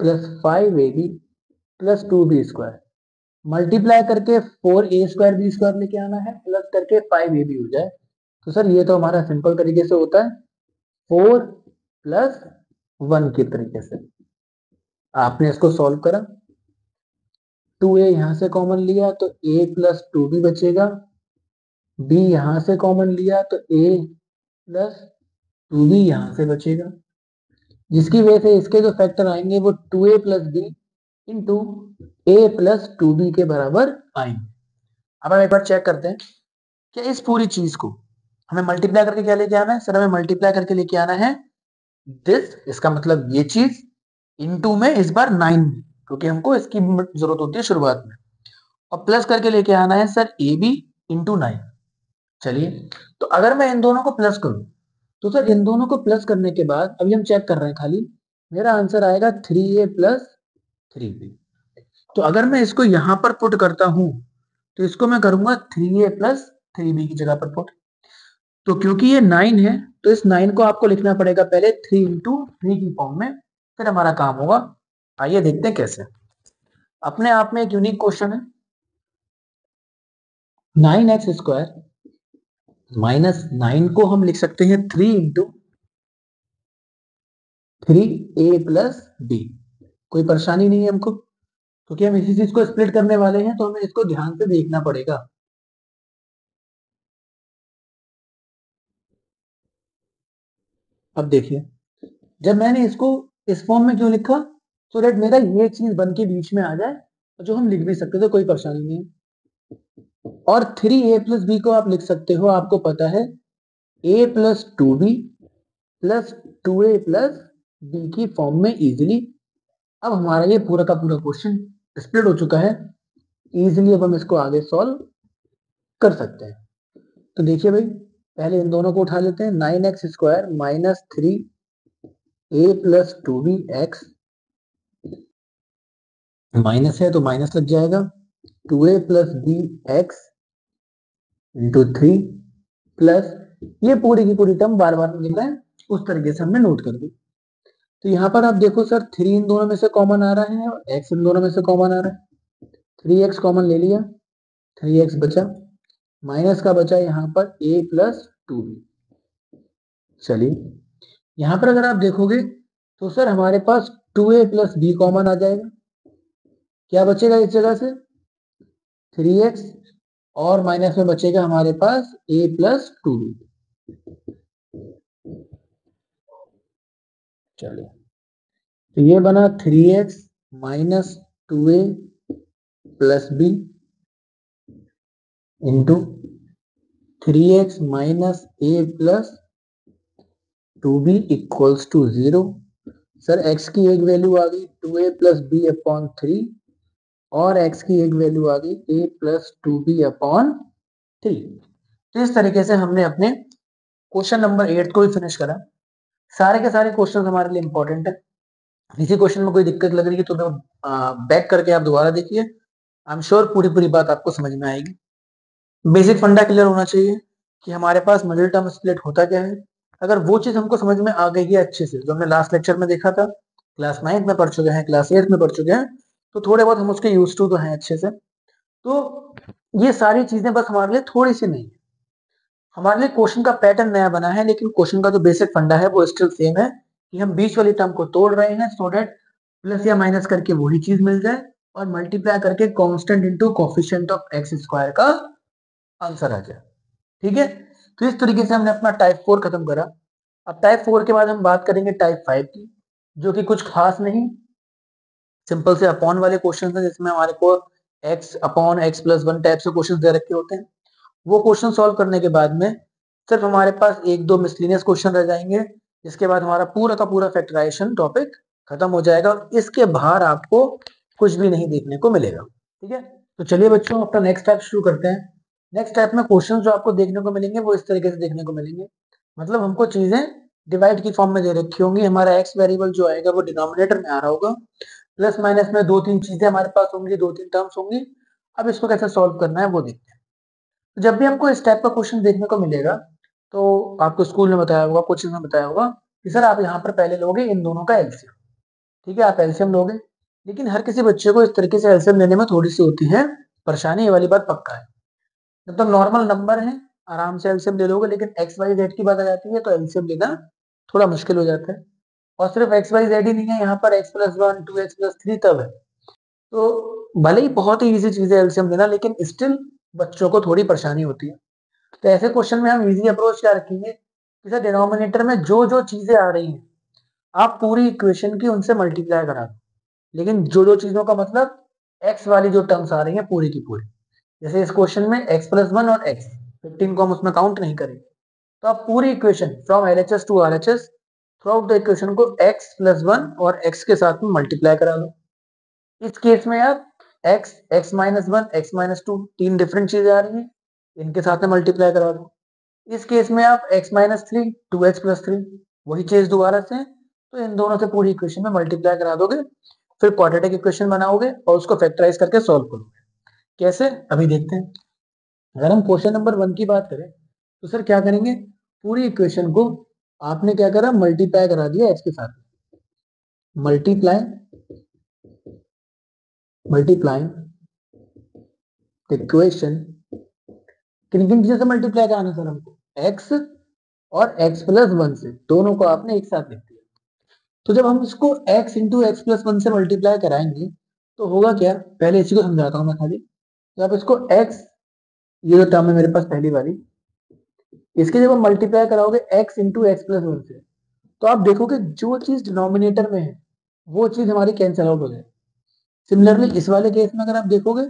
plus 5ab plus 2b² multiply करके 4a² b² लेके आना है, प्लस करके 5ab हो जाए। तो सर ये तो हमारा सिंपल तरीके से होता है 4+1 के तरीके से। आपने इसको सॉल्व करा, 2a यहां से कॉमन लिया तो a प्लस 2b बचेगा, b यहां से कॉमन लिया तो a प्लस 2b यहां से बचेगा, जिसकी वजह से इसके जो फैक्टर आएंगे वो 2a plus B into a plus 2b के बराबर आएंगे। अब हम एक बार चेक करते हैं कि इस पूरी चीज को हमें मल्टीप्लाई करके क्या लेके आना है सर, हमें मल्टीप्लाई करके लेके आना है दिस, इसका मतलब ये चीज इनटू में इस बार 9 में, क्योंकि हमको इसकी जरूरत होती है शुरुआत में, और प्लस करके लेके आना है सर ए बी इंटू 9। चलिए, तो अगर मैं इन दोनों को प्लस करूं तो सर इन दोनों को प्लस करने के बाद अभी हम चेक कर रहे हैं खाली, मेरा आंसर आएगा 3a प्लस 3b। तो अगर मैं इसको यहां पर पुट करता हूं तो इसको मैं करूंगा 3a प्लस 3b की जगह पर पुट। तो क्योंकि ये 9 है तो इस 9 को आपको लिखना पड़ेगा पहले 3 इंटू 3 की फॉर्म में, फिर हमारा काम होगा। आइए देखते हैं कैसे। अपने आप में एक यूनिक क्वेश्चन है, 9x² माइनस 9 को हम लिख सकते हैं 3 इंटू 3a प्लस b। कोई परेशानी नहीं है हमको, क्योंकि हम इसी चीज को स्प्लिट करने वाले हैं तो हमें इसको ध्यान से देखना पड़ेगा। अब देखिए, जब मैंने इसको इस फॉर्म में क्यों लिखा, सो दैट मेरा ये चीज बन के बीच में आ जाए, जो हम लिख भी सकते थे, कोई परेशानी नहीं। और 3a प्लस बी को आप लिख सकते हो, आपको पता है a plus 2b plus 2a plus B की फॉर्म में इजिली। अब हमारा ये पूरा का पूरा क्वेश्चन स्प्लिट हो चुका है इजिली, अब हम इसको आगे सॉल्व कर सकते हैं। तो देखिए भाई, पहले इन दोनों को उठा लेते हैं, 9x² minus 3a plus 2b(x) minus है तो माइनस लग जाएगा, 2a plus b(x) into 3 plus ये पूरी की पूरी टर्म बार बार लिख रहे हैं, उस तरीके से हमने नोट कर दी। तो यहाँ पर आप देखो सर 3 इन दोनों में से कॉमन आ रहा है और x इन दोनों में से कॉमन आ रहा है, 3x कॉमन ले लिया, 3x बचा, माइनस का बचा यहाँ पर a प्लस 2b। चलिए, यहाँ पर अगर आप देखोगे तो सर हमारे पास 2a प्लस बी कॉमन आ जाएगा, क्या बचेगा इस जगह से 3x, और माइनस में बचेगा हमारे पास a प्लस 2b। चलिए, तो ये बना 3x minus 2a plus B into 3x minus a plus 2b equals to 0। Sir x की एक वैल्यू आ गई 2a प्लस बी अपॉन 3 और x की एक वैल्यू आ गई a प्लस 2b अपॉन 3। तो इस तरीके से हमने अपने क्वेश्चन नंबर 8 को भी फिनिश करा। सारे के सारे क्वेश्चन हमारे लिए इंपॉर्टेंट है, किसी क्वेश्चन में कोई दिक्कत लग रही है तो बैक करके आप दोबारा देखिए, आई एम श्योर पूरी पूरी बात आपको समझ में आएगी। बेसिक फंडा क्लियर होना चाहिए कि हमारे पास मिडिल टर्म स्प्लिट होता क्या है। अगर वो चीज हमको समझ में आ गई है अच्छे से, जो हमने लास्ट लेक्चर में देखा था, क्लास 9 में पढ़ चुके हैं, क्लास 8 में पढ़ चुके हैं, तो थोड़े बहुत हम उसके यूज टू तो हैं अच्छे से। तो ये सारी चीजें बस हमारे लिए थोड़ी सी नहीं है, हमारे लिए क्वेश्चन का पैटर्न नया बना है, लेकिन क्वेश्चन का जो बेसिक फंडा है वो स्टिल सेम है कि हम बीच वाली टर्म को तोड़ रहे हैं सो दैट प्लस या माइनस करके वही चीज मिल जाए और मल्टीप्लाई करके constant into coefficient of x square का आंसर आ जाए। ठीक है, तो इस तरीके से हमने अपना टाइप 4 खत्म करा। अब टाइप 4 के बाद हम बात करेंगे टाइप 5 की, जो कि कुछ खास नहीं, सिंपल से अपॉन वाले क्वेश्चन है, जिसमें हमारे को x upon x plus 1 type से क्वेश्चन दे रखे होते हैं। वो क्वेश्चन सॉल्व करने के बाद में सिर्फ हमारे पास एक दो मिसलिनियस क्वेश्चन रह जाएंगे, जिसके बाद हमारा पूरा का पूरा फैक्टराइजेशन टॉपिक खत्म हो जाएगा और इसके बाहर आपको कुछ भी नहीं देखने को मिलेगा। ठीक है, तो चलिए बच्चों अपना नेक्स्ट टाइप शुरू करते हैं। नेक्स्ट टाइप में क्वेश्चन जो आपको देखने को मिलेंगे वो इस तरीके से देखने को मिलेंगे, मतलब हमको चीजें डिवाइड की फॉर्म में दे रखी होंगी, हमारा एक्स वेरिएबल जो आएगा वो डिनोमिनेटर में आ रहा होगा, प्लस माइनस में दो तीन चीजें हमारे पास होंगी, दो तीन टर्म्स होंगी। अब इसको कैसे सॉल्व करना है वो देखते हैं। तो जब भी हमको इस टाइप का क्वेश्चन देखने को मिलेगा तो आपको स्कूल में बताया होगा, कोचिंग में बताया होगा कि सर आप यहाँ पर पहले लोगे इन दोनों का एलसीएम। ठीक है, आप एलसीएम लोगे, लेकिन हर किसी बच्चे को इस तरीके से एलसीएम लेने में थोड़ी सी होती है परेशानी, ये वाली बात पक्का है। जब तक नॉर्मल नंबर है आराम से एलसीएम ले लोगे, लेकिन एक्स वाई जेड की बात आ जाती है तो एलसीएम लेना थोड़ा मुश्किल हो जाता है। और सिर्फ एक्स वाई जेड ही नहीं है, यहाँ पर एक्स प्लस 1 2x प्लस 3 तब है। तो भले ही बहुत ही इजी चीज है एलसीएम लेना, लेकिन स्टिल बच्चों को थोड़ी परेशानी होती है। तो ऐसे क्वेश्चन में हम इजी अप्रोच क्या रखेंगे कि सर डिनोमिनेटर में जो जो चीजें आ रही हैं आप पूरी इक्वेशन की उनसे मल्टीप्लाई करा दो, लेकिन जो जो चीजों का मतलब एक्स वाली जो टर्म्स आ रही हैं पूरी की पूरी, जैसे इस क्वेश्चन में एक्स प्लस 1 और एक्स 15 को हम उसमें काउंट नहीं करेंगे, तो आप पूरी equation from LHS to RHS throughout the equation को एक्स प्लस 1 और एक्स के साथ में मल्टीप्लाई करा लो। इस केस में आप x x minus 1 x minus 2 तीन डिफरेंट चीजें आ रही हैं, इनके साथ में मल्टीप्लाई करा दो। इस केस में आप x माइनस 3 2x प्लस 3 वही चीज दोबारा से, तो इन दोनों से पूरी इक्वेशन में मल्टीप्लाई करा दोगे, फिर क्वाड्रेटिक इक्वेशन बनाओगे और उसको फैक्टराइज करके सॉल्व करोगे। कैसे अभी देखते हैं। अगर हम क्वेश्चन नंबर 1 की बात करें तो सर क्या करेंगे, पूरी इक्वेशन को आपने क्या करा मल्टीप्लाई करा दिया x के साथ, मल्टीप्लाई मल्टीप्लाई इक्वेशन किन किन चीजों से मल्टीप्लाई कराना सर हमको, x और x प्लस 1 से, दोनों को आपने एक साथ लिख दिया। तो जब हम इसको x इंटू एक्स प्लस 1 से मल्टीप्लाई कराएंगे तो होगा क्या, पहले इसी को समझाता हूं मैं खाली। तो आप इसको x, ये जो टर्म है मेरे पास पहली वाली, इसके जब हम मल्टीप्लाई कराओगे x इंटू एक्स प्लस 1 से, तो आप देखोगे जो चीज डिनोमिनेटर में है वो चीज हमारी कैंसिल आउट हो जाए। सिमिलरली इस वाले केस में अगर आप देखोगे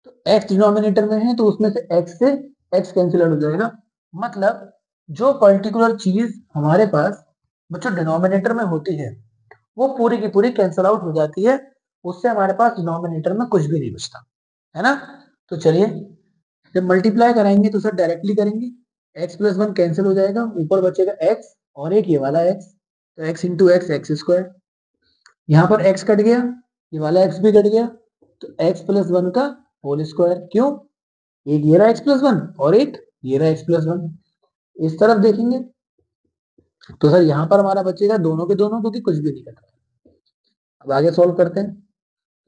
तो x डिनोमिनेटर में है तो उसमें से x कैंसिल आउट हो जाएगा। मतलब जो पर्टिकुलर चीज हमारे पास बच्चों डिनोमिनेटर में होती है वो पूरी की पूरी कैंसिल आउट हो जाती है, उससे हमारे पास डिनोमिनेटर में कुछ भी नहीं बचता है ना। तो चलिए जब मल्टीप्लाई कराएंगे तो सर डायरेक्टली करेंगे, x प्लस 1 कैंसिल हो जाएगा, ऊपर बचेगा x और एक ये वाला x, तो x into x x square, यहाँ पर x कट गया, ये वाला x भी कट गया, तो x प्लस 1 का होल स्क्वायर, क्यों, एक ये रहा x प्लस 1 और एक ये रहा x प्लस 1। इस तरफ देखेंगे तो सर यहाँ पर हमारा बचेगा दोनों के दोनों, क्योंकि कुछ भी नहीं कटा। अब आगे सॉल्व करते हैं।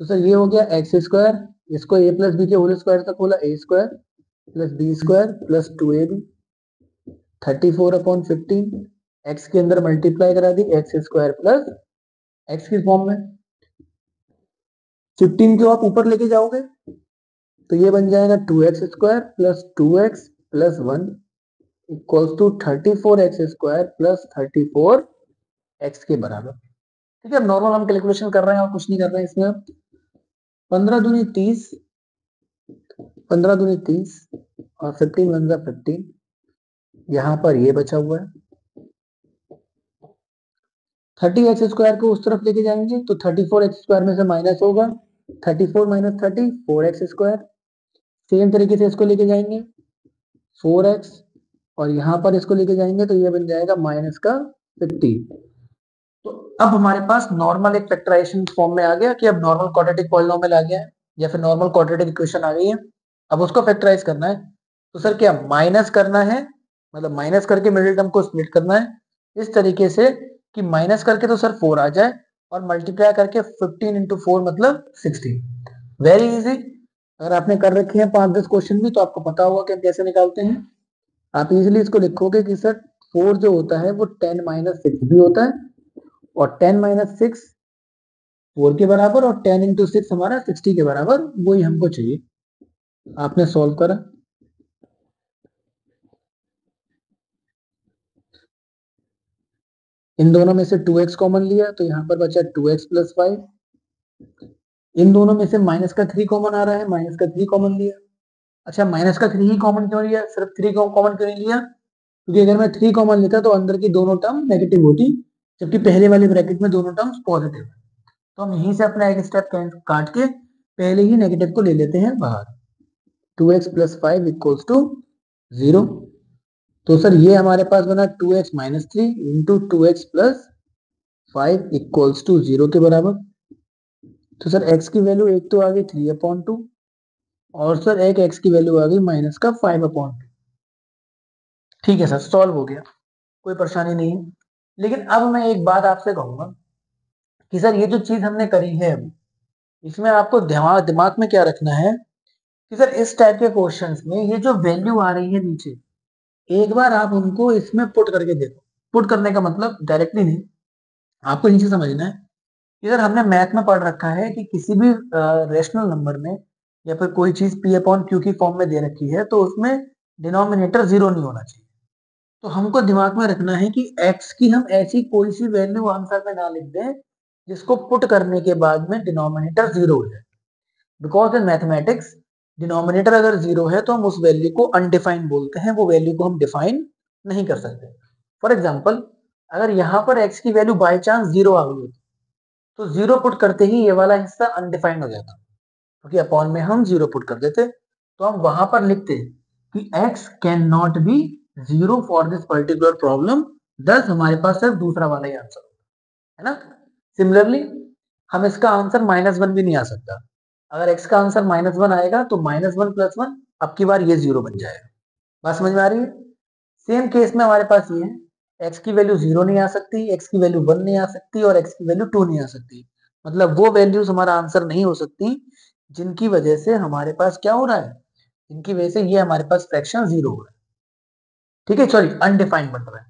तो सर ये हो गया एक्स स्क्वायर, इसको ए प्लस बी के होल स्क्वायर तक बोला, a square plus B square plus 2ab 34/15, x के अंदर मल्टीप्लाई करा दी एक्स स्क्वायर प्लस एक्स की फॉर्म में, 15 को आप ऊपर लेके जाओगे तो ये बन जाएगा 2x square plus 2x plus 1 equals to 34x square plus 34x के बराबर। ठीक है, नॉर्मल हम कैलकुलेशन कर रहे हैं और कुछ नहीं कर रहे हैं इसमें। 15 दूनी 30, 15 दूनी 30 और 15 वन जा 15, यहाँ पर ये बचा हुआ है। 30x स्क्वायर को उस तरफ लेके जाएंगे तो 34x स्क्वायर में से माइनस होगा, 34 माइनस 30 4x स्क्वायर। सेम तरीके से इसको लेके जाएंगे 4x, और यहाँ पर इसको लेके जाएंगे तो ये बन जाएगा माइनस का 15। तो अब हमारे पास नॉर्मल एक फैक्टराइजेशन फॉर्म में आ गया कि अब नॉर्मल क्वाड्रेटिक पॉलिनोमियल आ गया है या फिर नॉर्मल क्वाड्रेटिक इक्वेशन आ गई है। अब उसको फैक्टराइज करना है तो सर क्या माइनस करना है, मतलब माइनस करके मिडिल टर्म को स्प्लिट करना है इस तरीके से कि माइनस करके तो सर 4 आ जाए और मल्टीप्लाई करके 15 इंटू 4 मतलब 16। Very easy. अगर आपने कर रखे हैं 5-10 क्वेश्चन भी तो आपको पता होगा कि हम कैसे निकालते हैं। आप इजीली इसको लिखोगे कि सर 4 जो होता है वो 10 माइनस 6 भी होता है, और 10 माइनस 6 4 के बराबर, और 10 इंटू 6 हमारा 60 के बराबर, वही हमको चाहिए। आपने सॉल्व करा, इन दोनों में से 2x कॉमन लिया तो यहाँ पर बचा 2x प्लस 5। इन दोनों में से माइनस का 3 कॉमन आ रहा है, माइनस का 3 कॉमन लिया। अच्छा, माइनस का 3 ही कॉमन क्यों लिया, सिर्फ 3 कॉमन क्यों नहीं लिया? क्योंकि अगर मैं 3 कॉमन लेता तो अंदर की दोनों टर्म नेगेटिव होती, जबकि पहले वाले ब्रैकेट में दोनों टर्म्स पॉजिटिव। तो हम यहीं से अपना एक स्टेप काट के पहले ही नेगेटिव को ले लेते हैं बाहर। 2x plus 5 equals to 0। तो सर ये हमारे पास बना 2x minus 3 into 2x plus 5 equals to 0 के बराबर। तो सर x की वैल्यू एक तो आ गई 3/2, और सर एक x की वैल्यू आ गई माइनस का 5/2। ठीक है सर, सॉल्व हो गया, कोई परेशानी नहीं है। लेकिन अब मैं एक बात आपसे कहूंगा कि सर ये जो चीज हमने करी है अभी, इसमें आपको दिमाग दिमाग में क्या रखना है कि सर इस टाइप के क्वेश्चंस में ये जो वैल्यू आ रही है नीचे, एक बार आप उनको इसमें पुट करके देखो। पुट करने का मतलब डायरेक्टली नहीं, आपको नीचे समझना है कि सर हमने मैथ में पढ़ रखा है कि किसी भी रेशनल नंबर में या फिर कोई चीज पी अपॉन क्यू की फॉर्म में दे रखी है तो उसमें डिनोमिनेटर 0 नहीं होना चाहिए। तो हमको दिमाग में रखना है कि x की हम ऐसी कोई सी वैल्यू आंसर में ना लिख दें जिसको पुट करने के बाद में डिनोमिनेटर 0 हो जाए। बिकॉज इन मैथमेटिक्स डिनोमिनेटर अगर 0 है तो हम उस वैल्यू को अनडिफाइंड बोलते हैं, वो वैल्यू को हम डिफाइन नहीं कर सकते। फॉर एग्जाम्पल, अगर यहाँ पर x की वैल्यू बाई चांस 0 आ गई होती तो 0 पुट करते ही ये वाला हिस्सा अनडिफाइंड हो जाता, क्योंकि अपॉन में हम 0 पुट कर देते। तो हम वहां पर लिखते कि x can not be 0 for this particular problem, दस हमारे पास सिर्फ दूसरा वाला ही आंसर होता है ना। सिमिलरली हम इसका आंसर -1 भी नहीं आ सकता। अगर x का आंसर -1 आएगा तो -1 + 1, अब की बार ये 0 बन जाएगा। बात समझ में आ रही है? सेम केस में हमारे पास ये है, x की वैल्यू 0 नहीं आ सकती, x की वैल्यू 1 नहीं आ सकती, और x की वैल्यू 2 नहीं आ सकती। मतलब वो वैल्यूज हमारा आंसर नहीं हो सकती जिनकी वजह से हमारे पास क्या हो रहा है, जिनकी वजह से ये हमारे पास फ्रैक्शन 0 हो रहा है। ठीक है, सॉरी अनडिफाइंड बन रहा है।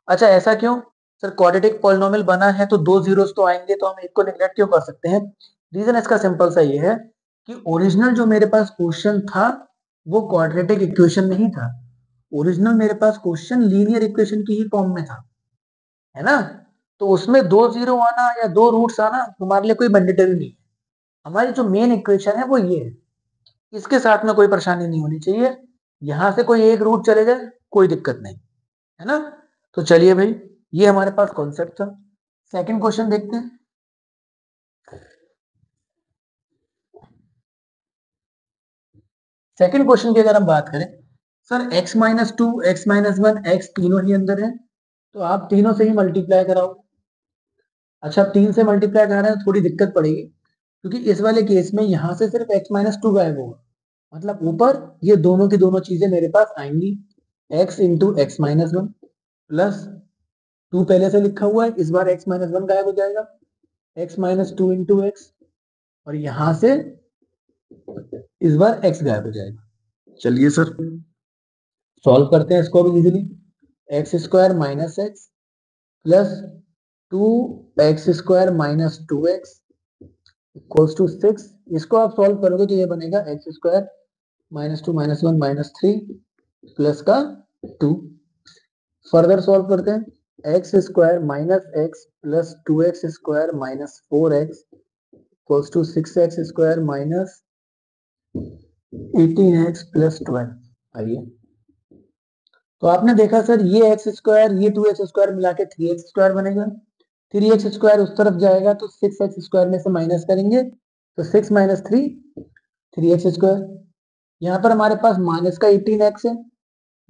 अच्छा, ऐसा क्यों? सर क्वाड्रेटिक पॉलिनोमियल बना है तो दो जीरोस तो आएंगे, तो हम एक को निगलेक्ट क्यों कर सकते हैं? रीजन इसका सिंपल सा ये है कि ओरिजिनल जो मेरे पास क्वेश्चन था वो क्वाड्रेटिक इक्वेशन नहीं था। ओरिजिनल मेरे पास क्वेश्चन लीनियर इक्वेशन की ही फॉर्म में था, है ना। तो उसमें दो जीरो आना या दो रूट्स आना हमारे लिए कोई मैंडेटरी नहीं है। हमारी जो मेन इक्वेशन है वो ये है, इसके साथ में कोई परेशानी नहीं होनी चाहिए। यहां से कोई एक रूट चले जाए कोई दिक्कत नहीं, है ना। तो चलिए भाई, ये हमारे पास कॉन्सेप्ट था। सेकंड क्वेश्चन देखते हैं। सेकंड क्वेश्चन की अगर हम बात करें, सर x-2 x-1 x तीनों ही अंदर है, तो आप तीनों से ही मल्टीप्लाई कराओ। अच्छा, 3 से मल्टीप्लाई करा रहे हैं थोड़ी दिक्कत पड़ेगी, क्योंकि इस वाले केस में यहां से सिर्फ x-2 गायब होगा। मतलब ऊपर ये दोनों की दोनों चीजें मेरे पास आएंगी, x इंटू x-1 प्लस 2 पहले से लिखा हुआ है, इस बार x-1 गायब हो जाएगा, x-2 इंटू x, और यहां से इस बार x गायब हो जाएगा। चलिए सर, सॉल्व करते हैं इसको भी easily. x² minus X plus 2x² - 2x equals to 6। इसको आप सॉल्व करोगे तो ये बनेगा x² -2 -1 -3 प्लस का 2। फर्दर सॉल्व करते हैं, x² minus X plus 2x² - 4x equals to 6x² minus 18x plus 12। आइए, तो आपने देखा सर ये x² ये 2x² मिला के 3x² बनेगा। 3x² उस तरफ जाएगा तो 6x² में से माइनस करेंगे तो 6 - 3 3x²। यहाँ पर हमारे पास माइनस का 18x है,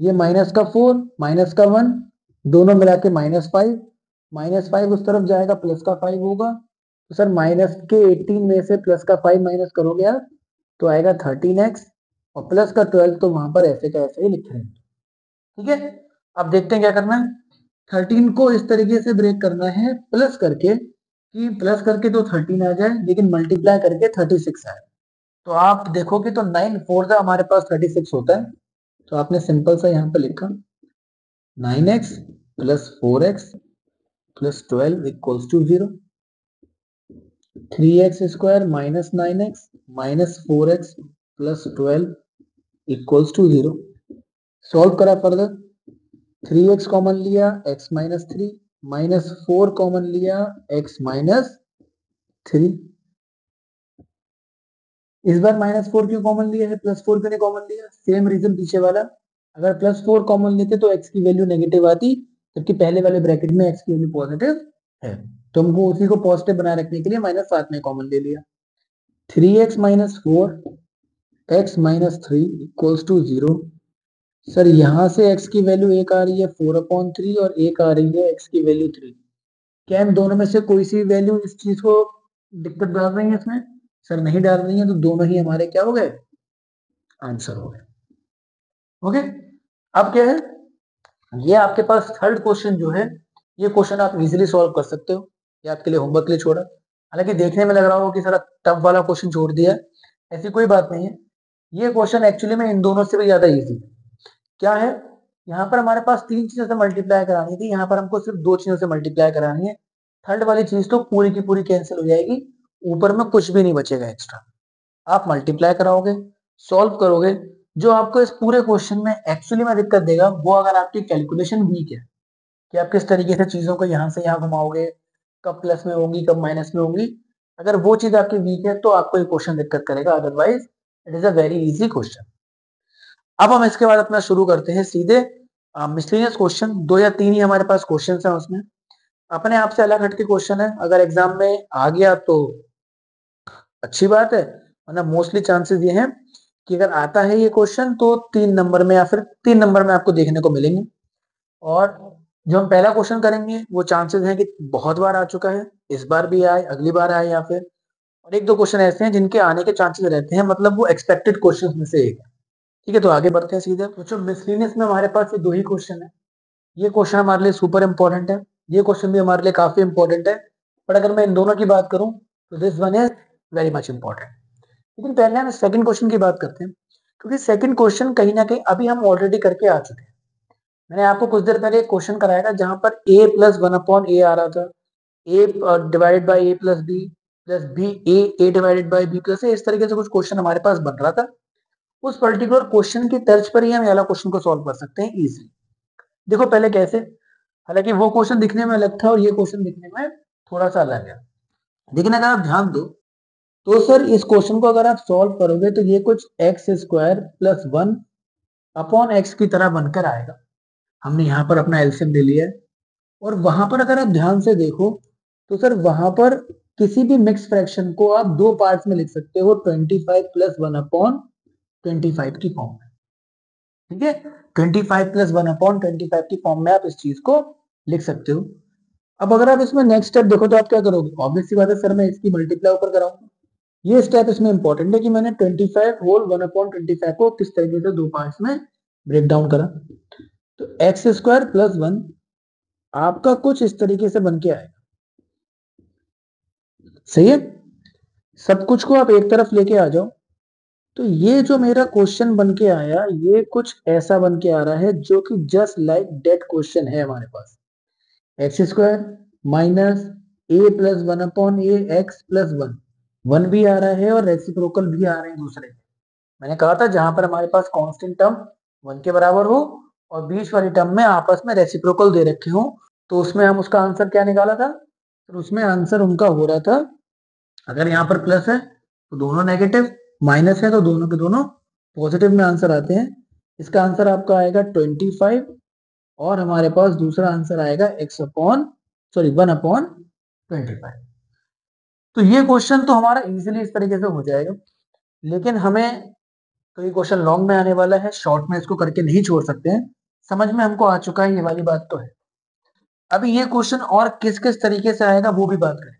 ये माइनस का 4 माइनस का 1, दोनों मिला के -5, -5 उस तरफ जाएगा प्लस का 5 होगा। तो सर माइनस के 18 में से प्लस का 5 माइनस करोगे आप तो आएगा 13x, और प्लस का 12 तो वहां पर ऐसे का ऐसे ही लिख रहे हैं। ठीक है, अब देखते हैं क्या करना है। 13 को इस तरीके से ब्रेक करना है प्लस करके, कि प्लस करके तो 13 आ जाए लेकिन मल्टीप्लाई करके 36 आए। तो आप देखोगे तो 9 4 हमारे पास 36 होता है। तो आपने सिंपल सा यहाँ पे लिखा 9x plus 4x plus 12 equals to 0। 3x square minus 9x minus 4x plus 12 equals to 0। Solve करा फर्दर, 3x कॉमन लिया x माइनस 3 माइनस 4 कॉमन लिया x माइनस 3। इस बार माइनस 4 क्यों कॉमन लिया है, प्लस 4 क्यों नहीं कॉमन लिया? सेम रीजन पीछे वाला, अगर प्लस 4 कॉमन लेते तो x की वैल्यू नेगेटिव आती, जबकि पहले वाले ब्रैकेट में x की वैल्यू पॉजिटिव है। तो हमको उसी को पॉजिटिव बनाए रखने के लिए माइनस साथ में कॉमन ले लिया। 3x minus 4 x minus 3 equals to 0। Sir यहाँ से x की वैल्यू एक आ रही है 4/3 और एक आ रही है x की वैल्यू 3। क्या इन दोनों में से कोई सी वैल्यू इस चीज को दिक्कत डाल रही है इसमें? सर नहीं डाल रही है, तो दोनों ही हमारे क्या हो गए, आंसर हो गए। ओके, अब क्या है, ये आपके पास थर्ड क्वेश्चन जो है, ये क्वेश्चन आप इजीली सॉल्व कर सकते हो। ये आपके लिए होमवर्क के लिए छोड़ा, हालांकि देखने में लग रहा हो कि सारा टफ वाला क्वेश्चन छोड़ दिया, ऐसी कोई बात नहीं है। ये क्वेश्चन एक्चुअली में इन दोनों से भी ज्यादा इजी है। क्या है, यहाँ पर हमारे पास 3 चीजों से मल्टीप्लाई करानी थी, यहाँ पर हमको सिर्फ 2 चीजों से मल्टीप्लाई करानी है। थर्ड वाली चीज तो पूरी की पूरी कैंसिल हो जाएगी, ऊपर में कुछ भी नहीं बचेगा एक्स्ट्रा। आप मल्टीप्लाई कराओगे, सॉल्व करोगे, जो आपको इस पूरे क्वेश्चन में एक्चुअली में दिक्कत देगा वो अगर आपकी कैलकुलेशन वीक है, कि आप किस तरीके से चीजों को यहाँ से यहाँ घुमाओगे, कब प्लस में होंगी कब माइनस में होंगी, अगर वो चीज आपकी वीक है तो आपको ये क्वेश्चन दिक्कत करेगा, otherwise it is a very easy question. अब हम इसके बाद अपना शुरू करते हैं सीधे मिसलेनियस क्वेश्चन। 2 या 3 ही हमारे पास क्वेश्चन है, उसमें अपने आप से अलग हटके क्वेश्चन है, अगर एग्जाम में आ गया तो अच्छी बात है, वरना मोस्टली चांसेस ये हैं कि अगर आता है ये क्वेश्चन तो 3 नंबर में या फिर 3 नंबर में आपको देखने को मिलेंगे। और जो हम पहला क्वेश्चन करेंगे वो चांसेस हैं कि बहुत बार आ चुका है, इस बार भी आए, अगली बार आए, या फिर और एक दो क्वेश्चन ऐसे हैं जिनके आने के चांसेस रहते हैं, मतलब वो एक्सपेक्टेड क्वेश्चन में से एक है। ठीक है, तो आगे बढ़ते हैं सीधे। तो जो मिसलेनियस में हमारे पास ये 2 ही क्वेश्चन है, ये क्वेश्चन हमारे लिए सुपर इंपॉर्टेंट है, ये क्वेश्चन भी हमारे लिए काफी इंपॉर्टेंट है। बट अगर मैं इन दोनों की बात करूं तो this one is very much important. लेकिन पहले हम सेकंड क्वेश्चन की बात करते हैं, क्योंकि सेकंड क्वेश्चन कहीं ना कहीं अभी हम ऑलरेडी करके आ चुके हैं। मैंने आपको कुछ देर पहले एक क्वेश्चन कराया था जहां पर a प्लस 1/a आ रहा था, a divided by a plus B plus b a divided by b plus a, इस तरीके से कुछ क्वेश्चन हमारे पास बन रहा था। उस पर्टिकुलर क्वेश्चन की तर्ज पर ही हम ये वाला क्वेश्चन को सॉल्व कर सकते हैं इजीली। देखो पहले कैसे, हालांकि वो क्वेश्चन दिखने में अलग था और ये क्वेश्चन दिखने में थोड़ा सा अलग है, लेकिन अगर आप ध्यान दो तो सर इस क्वेश्चन को अगर आप सॉल्व करोगे तो ये कुछ एक्स स्क्वायर प्लस 1 एक्स की तरह बनकर आएगा। हमने यहाँ पर अपना एलसीएम ले लिया है, और वहां पर अगर आप ध्यान से देखो तो सर वहां पर किसी भी मिक्स फ्रैक्शन को आप 2 पार्ट्स में लिख सकते हो, 25 प्लस 1/25 की फॉर्म में। ठीक है, 25 प्लस 1/25 की फॉर्म में आप इस चीज को लिख सकते हो। अब अगर आप इसमें नेक्स्ट स्टेप देखो तो आप क्या करोगे, ऑब्वियस सी बात है सर मैं इसकी मल्टीप्लाई ऊपर कराऊंगा। ये स्टेप इसमें इंपॉर्टेंट है कि मैंने 25 होल 1/25 को किस तरीके से 2 पार्ट्स में ब्रेक डाउन करा। तो एक्स स्क्वायर प्लस 1 आपका कुछ इस तरीके से बन के आएगा। सही है, सब कुछ को आप एक तरफ लेके आ जाओ। तो ये जो मेरा क्वेश्चन बन के आया ये कुछ ऐसा बन के आ रहा है जो कि जस्ट लाइक डेट क्वेश्चन है हमारे पास। एक्स स्क्वायर माइनस ए प्लस 1/a एक्स प्लस 1 भी आ रहा है और रेसिप्रोकल भी आ रहे हैं दूसरे। मैंने कहा था जहां पर हमारे पास कांस्टेंट टर्म 1 के बराबर हो और बीच वाली टर्म में आपस में रेसिप्रोकल दे रखे हो, तो उसमें हम उसका आंसर क्या निकाला था, तो उसमें आंसर उनका हो रहा था, अगर यहाँ पर प्लस है तो दोनों नेगेटिव, माइनस है तो दोनों के दोनों पॉजिटिव में आंसर आते हैं। इसका आंसर आपका आएगा 25 और हमारे पास दूसरा आंसर आएगा सॉरी 1/25। तो ये क्वेश्चन तो हमारा इजीली इस तरीके से हो जाएगा, लेकिन हमें तो ये क्वेश्चन लॉन्ग में आने वाला है, शॉर्ट में इसको करके नहीं छोड़ सकते हैं। समझ में हमको आ चुका है ये वाली बात तो है। अभी ये क्वेश्चन और किस किस तरीके से आएगा वो भी बात करें।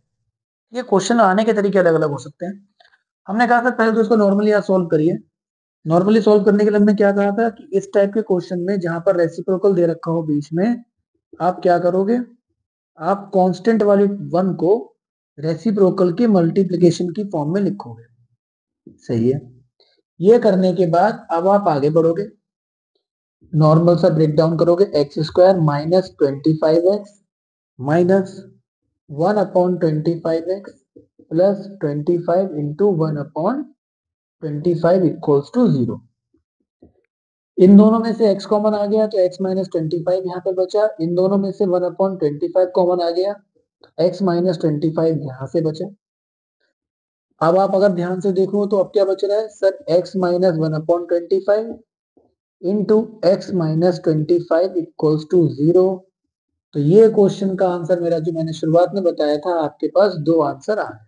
ये क्वेश्चन आने के तरीके अलग अलग हो सकते हैं। हमने कहा था पहले तो इसको नॉर्मली आप सॉल्व करिए। नॉर्मली सॉल्व करने के लिए हमने क्या कहा था कि इस टाइप के क्वेश्चन में जहां पर रेसिप्रोकल दे रखा हो बीच में, आप क्या करोगे, आप कांस्टेंट वाली 1 को रेसिप्रोकल के मल्टीप्लिकेशन की फॉर्म में लिखोगे। सही है। ये करने के बाद अब आप आगे बढ़ोगे, नॉर्मल सा ब्रेक डाउन करोगे, X square minus 25x minus 1/25x plus 25 into 1/25 equals to 0। इन दोनों में से x कॉमन आ गया तो x माइनस 25 यहाँ पे बचा, इन दोनों में से 1/25 कॉमन आ गया तो x माइनस 25 यहाँ से बचा। अब आप अगर ध्यान से देखो तो अब क्या बच रहा है sir, x minus 1/25 into X minus 25 equals to 0। तो ये क्वेश्चन का आंसर मेरा जो मैंने शुरुआत में बताया था, आपके पास दो आंसर आ गए।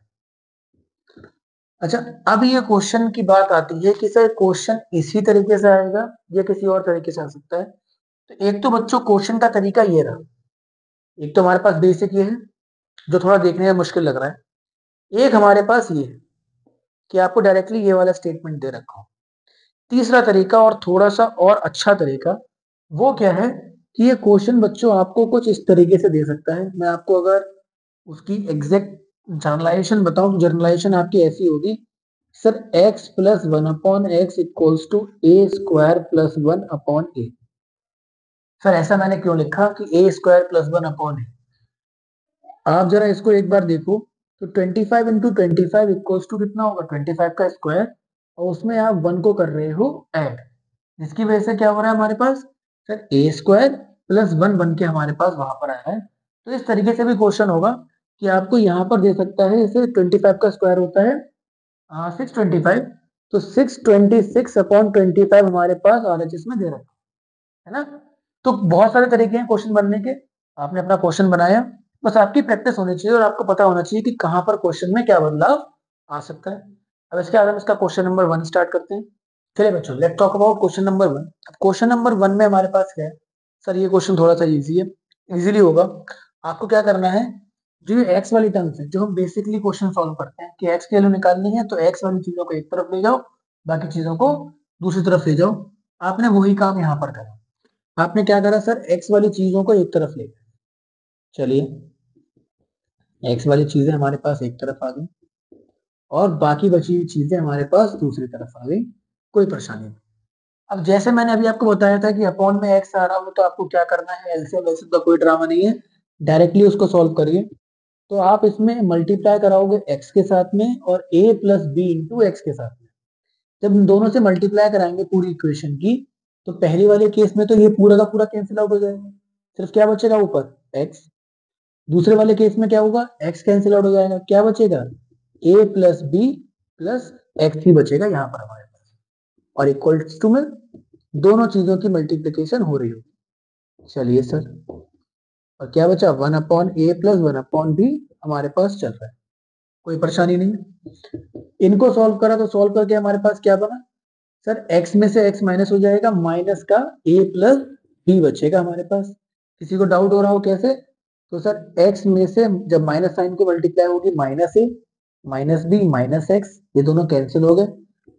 अच्छा, अब ये क्वेश्चन की बात आती है कि सर क्वेश्चन इसी तरीके से आएगा या किसी और तरीके से आ सकता है। तो एक तो बच्चों क्वेश्चन का तरीका ये रहा, एक तो हमारे पास बेसिक ये है जो थोड़ा देखने में मुश्किल लग रहा है, एक हमारे पास ये है कि आपको डायरेक्टली ये वाला स्टेटमेंट दे रखा हो। तीसरा तरीका और थोड़ा सा और अच्छा तरीका वो क्या है कि ये क्वेश्चन बच्चों आपको कुछ इस तरीके से दे सकता है। मैं आपको अगर उसकी एग्जैक्ट जनरलाइजेशन बताऊं तो जनरलाइजेशन आपकी ऐसी होगी sir, x plus 1/x equals to A square plus 1/a। Sir ऐसा मैंने क्यों लिखा कि ए स्क्वायर प्लस 1/a? आप जरा इसको एक बार देखो तो 25 इंटू 25 इक्वल्स टू कितना होगा, 25 का स्क्वायर, और उसमें आप 1 को कर रहे हो ऐड, जिसकी वजह से क्या हो रहा है हमारे पास सर, ए स्क्वायर प्लस 1 बन के हमारे पास वहां पर आया है। तो इस तरीके से भी क्वेश्चन होगा कि आपको यहाँ पर दे सकता है, जैसे 25 का स्क्वायर होता है 625, तो 626/25 हमारे पास RHS में दे रखा है ना। तो बहुत सारे तरीके हैं क्वेश्चन बनने के, आपने अपना क्वेश्चन बनाया, बस आपकी प्रैक्टिस होनी चाहिए और आपको पता होना चाहिए कि कहाँ पर क्वेश्चन में क्या बदलाव आ सकता है। अब इसके बाद हम इसका क्वेश्चन नंबर 1 स्टार्ट करते हैं। चलिए बच्चों, let's talk about question number 1। अब क्वेश्चन नंबर 1 में हमारे पास क्या है सर, ये क्वेश्चन थोड़ा सा इजी है, इजीली होगा। आपको क्या करना है, जो ये एक्स वाली टर्म्स है जो हम बेसिकली क्वेश्चन सॉल्व करते हैं कि एक्स की वैल्यू निकालनी है, तो एक्स वाली चीजों को एक तरफ ले जाओ, बाकी चीजों को दूसरी तरफ ले जाओ। आपने वही काम यहाँ पर करा। आपने क्या करा सर, एक्स वाली चीजों को एक तरफ ले गए। चलिए, एक्स वाली चीजें हमारे पास एक तरफ आ गई और बाकी बची हुई चीजें हमारे पास दूसरी तरफ आ गई, कोई परेशानी नहीं। अब जैसे मैंने अभी आपको बताया था कि अपॉन में एक्स आ रहा हो तो आपको क्या करना है, एलसीएम वैल्यूम का कोई ड्रामा नहीं है, डायरेक्टली उसको सॉल्व करिए। तो आप इसमें मल्टीप्लाई कराओगे एक्स के साथ में और ए प्लस बी इंटू एक्स के साथ में। जब इन दोनों से मल्टीप्लाई कराएंगे पूरी इक्वेशन की, तो पहली वाले केस में तो ये पूरा का पूरा कैंसिल आउट हो जाएगा, सिर्फ क्या बचेगा ऊपर एक्स। दूसरे वाले केस में क्या होगा, एक्स कैंसिल आउट हो जाएगा, क्या बचेगा ए प्लस बी प्लस एक्स ही बचेगा यहाँ पर हमारे पास, और इक्वल्स टू में दोनों चीजों की मल्टीप्लीकेशन हो रही होगी। चलिए सर, और क्या बचा 1/a प्लस 1/b हमारे पास चल रहा है, कोई परेशानी नहीं। इनको सॉल्व करा तो सॉल्व करके हमारे पास क्या बना सर, x में से x माइनस हो जाएगा, माइनस का a प्लस b बचेगा हमारे पास। किसी को डाउट हो रहा हो कैसे, तो सर x में से जब माइनस साइन को मल्टीप्लाई होगी, minus a minus b minus x, ये दोनों कैंसिल हो गए,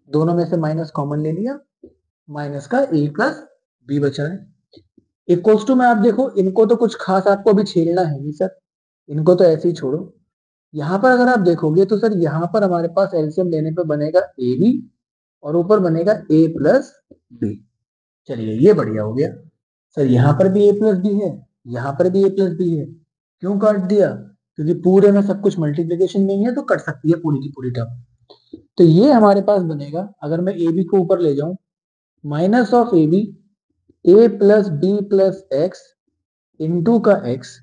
दोनों में से माइनस कॉमन ले लिया, माइनस का a प्लस b बचा है। इक्वल्स टू में आप देखो, इनको तो कुछ खास आपको अभी छेड़ना है नहीं सर, इनको तो ऐसे ही छोड़ो। यहाँ पर अगर आप देखोगे तो सर यहाँ पर हमारे पास एलसीएम लेने पे बनेगा ए बी और ऊपर बनेगा ए प्लस बी। चलिए ये बढ़िया हो गया। सर यहाँ पर भी ए प्लस बी है, यहाँ पर भी ए प्लस बी है, क्यों काट दिया, क्योंकि पूरे में सब कुछ मल्टीप्लीकेशन में ही है तो कट सकती है पूरी की पूरी टर्म। तो ये हमारे पास बनेगा, अगर मैं ए बी को ऊपर ले जाऊं, minus of A B A plus B plus X into का एक्स।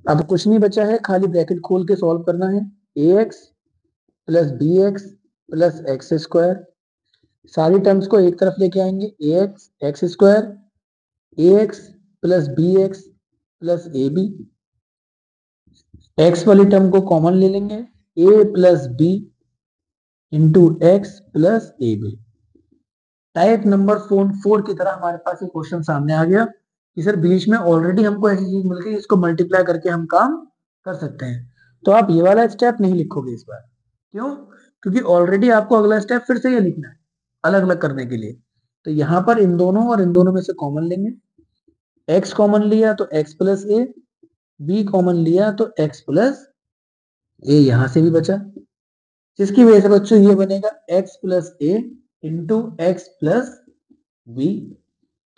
अब कुछ नहीं बचा है, खाली ब्रैकेट खोल के सॉल्व करना है, a x plus b x plus x square. सारी टर्म्स को एक तरफ लेके आएंगे, a x x square a x plus b x plus A b. X वाली टर्म को कॉमन ले लेंगे, a plus B into x plus A b. Type number 4 की तरह हमारे पास ये क्वेश्चन सामने आ गया कि सर बीच में ऑलरेडी हमको ऐसी चीज मिल गई, इसको मल्टीप्लाई करके हम काम कर सकते हैं। तो आप ये वाला स्टेप नहीं लिखोगे इस बार, क्यों, क्योंकि ऑलरेडी आपको अगला स्टेप फिर से ये लिखना है अलग अलग करने के लिए। तो यहाँ पर इन दोनों और इन दोनों में से कॉमन लेंगे, x कॉमन लिया तो x प्लस ए, बी कॉमन लिया तो x प्लस ए यहां से भी बचा, जिसकी वजह से बच्चों ये बनेगा x प्लस ए इंटू एक्स प्लस बी।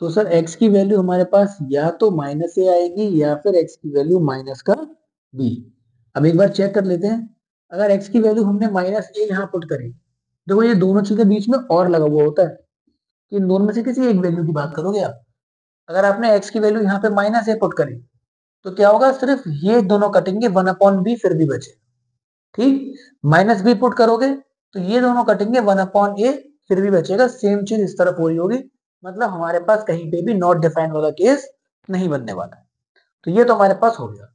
तो सर x की वैल्यू हमारे पास या तो माइनस ए आएगी या फिर x की वैल्यू माइनस का बी। अब एक बार चेक कर लेते हैं, अगर x की वैल्यू हमने माइनस ए यहाँ पुट करी, देखो ये दोनों चीजें बीच में और लगा हुआ होता है, कि इन दोनों में से किसी एक वैल्यू की बात करोगे आप। अगर आपने x की वैल्यू यहाँ पे माइनस ए पुट करी तो क्या होगा, सिर्फ ये दोनों कटेंगे, 1/b फिर भी बचे। ठीक, माइनस बी पुट करोगे तो ये दोनों कटेंगे, 1/a फिर भी बचेगा। सेम चीज इस तरफ हो रही होगी, मतलब हमारे पास कहीं पे भी नॉट डिफाइंड वाला केस नहीं बनने वाला है। तो ये तो हमारे पास हो गया।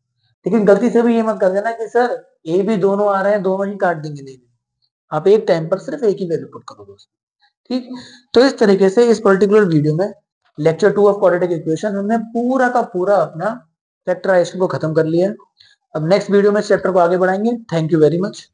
लेकिन गलती से भी ये मत कर देना कि सर ए भी दोनों आ रहे हैं, दोनों ही काट देंगे, नहीं। आप एक टाइम पर सिर्फ एक ही वैल्यू पुट करोगे उसमें। ठीक, तो इस तरीके से इस पर्टिकुलर वीडियो में लेक्चर 2 ऑफ क्वाड्रेटिक इक्वेशन हमने पूरा का पूरा अपना फैक्टराइजेशन को खत्म कर लिया है। अब नेक्स्ट वीडियो में इस चैप्टर को आगे बढ़ाएंगे। Thank you very much.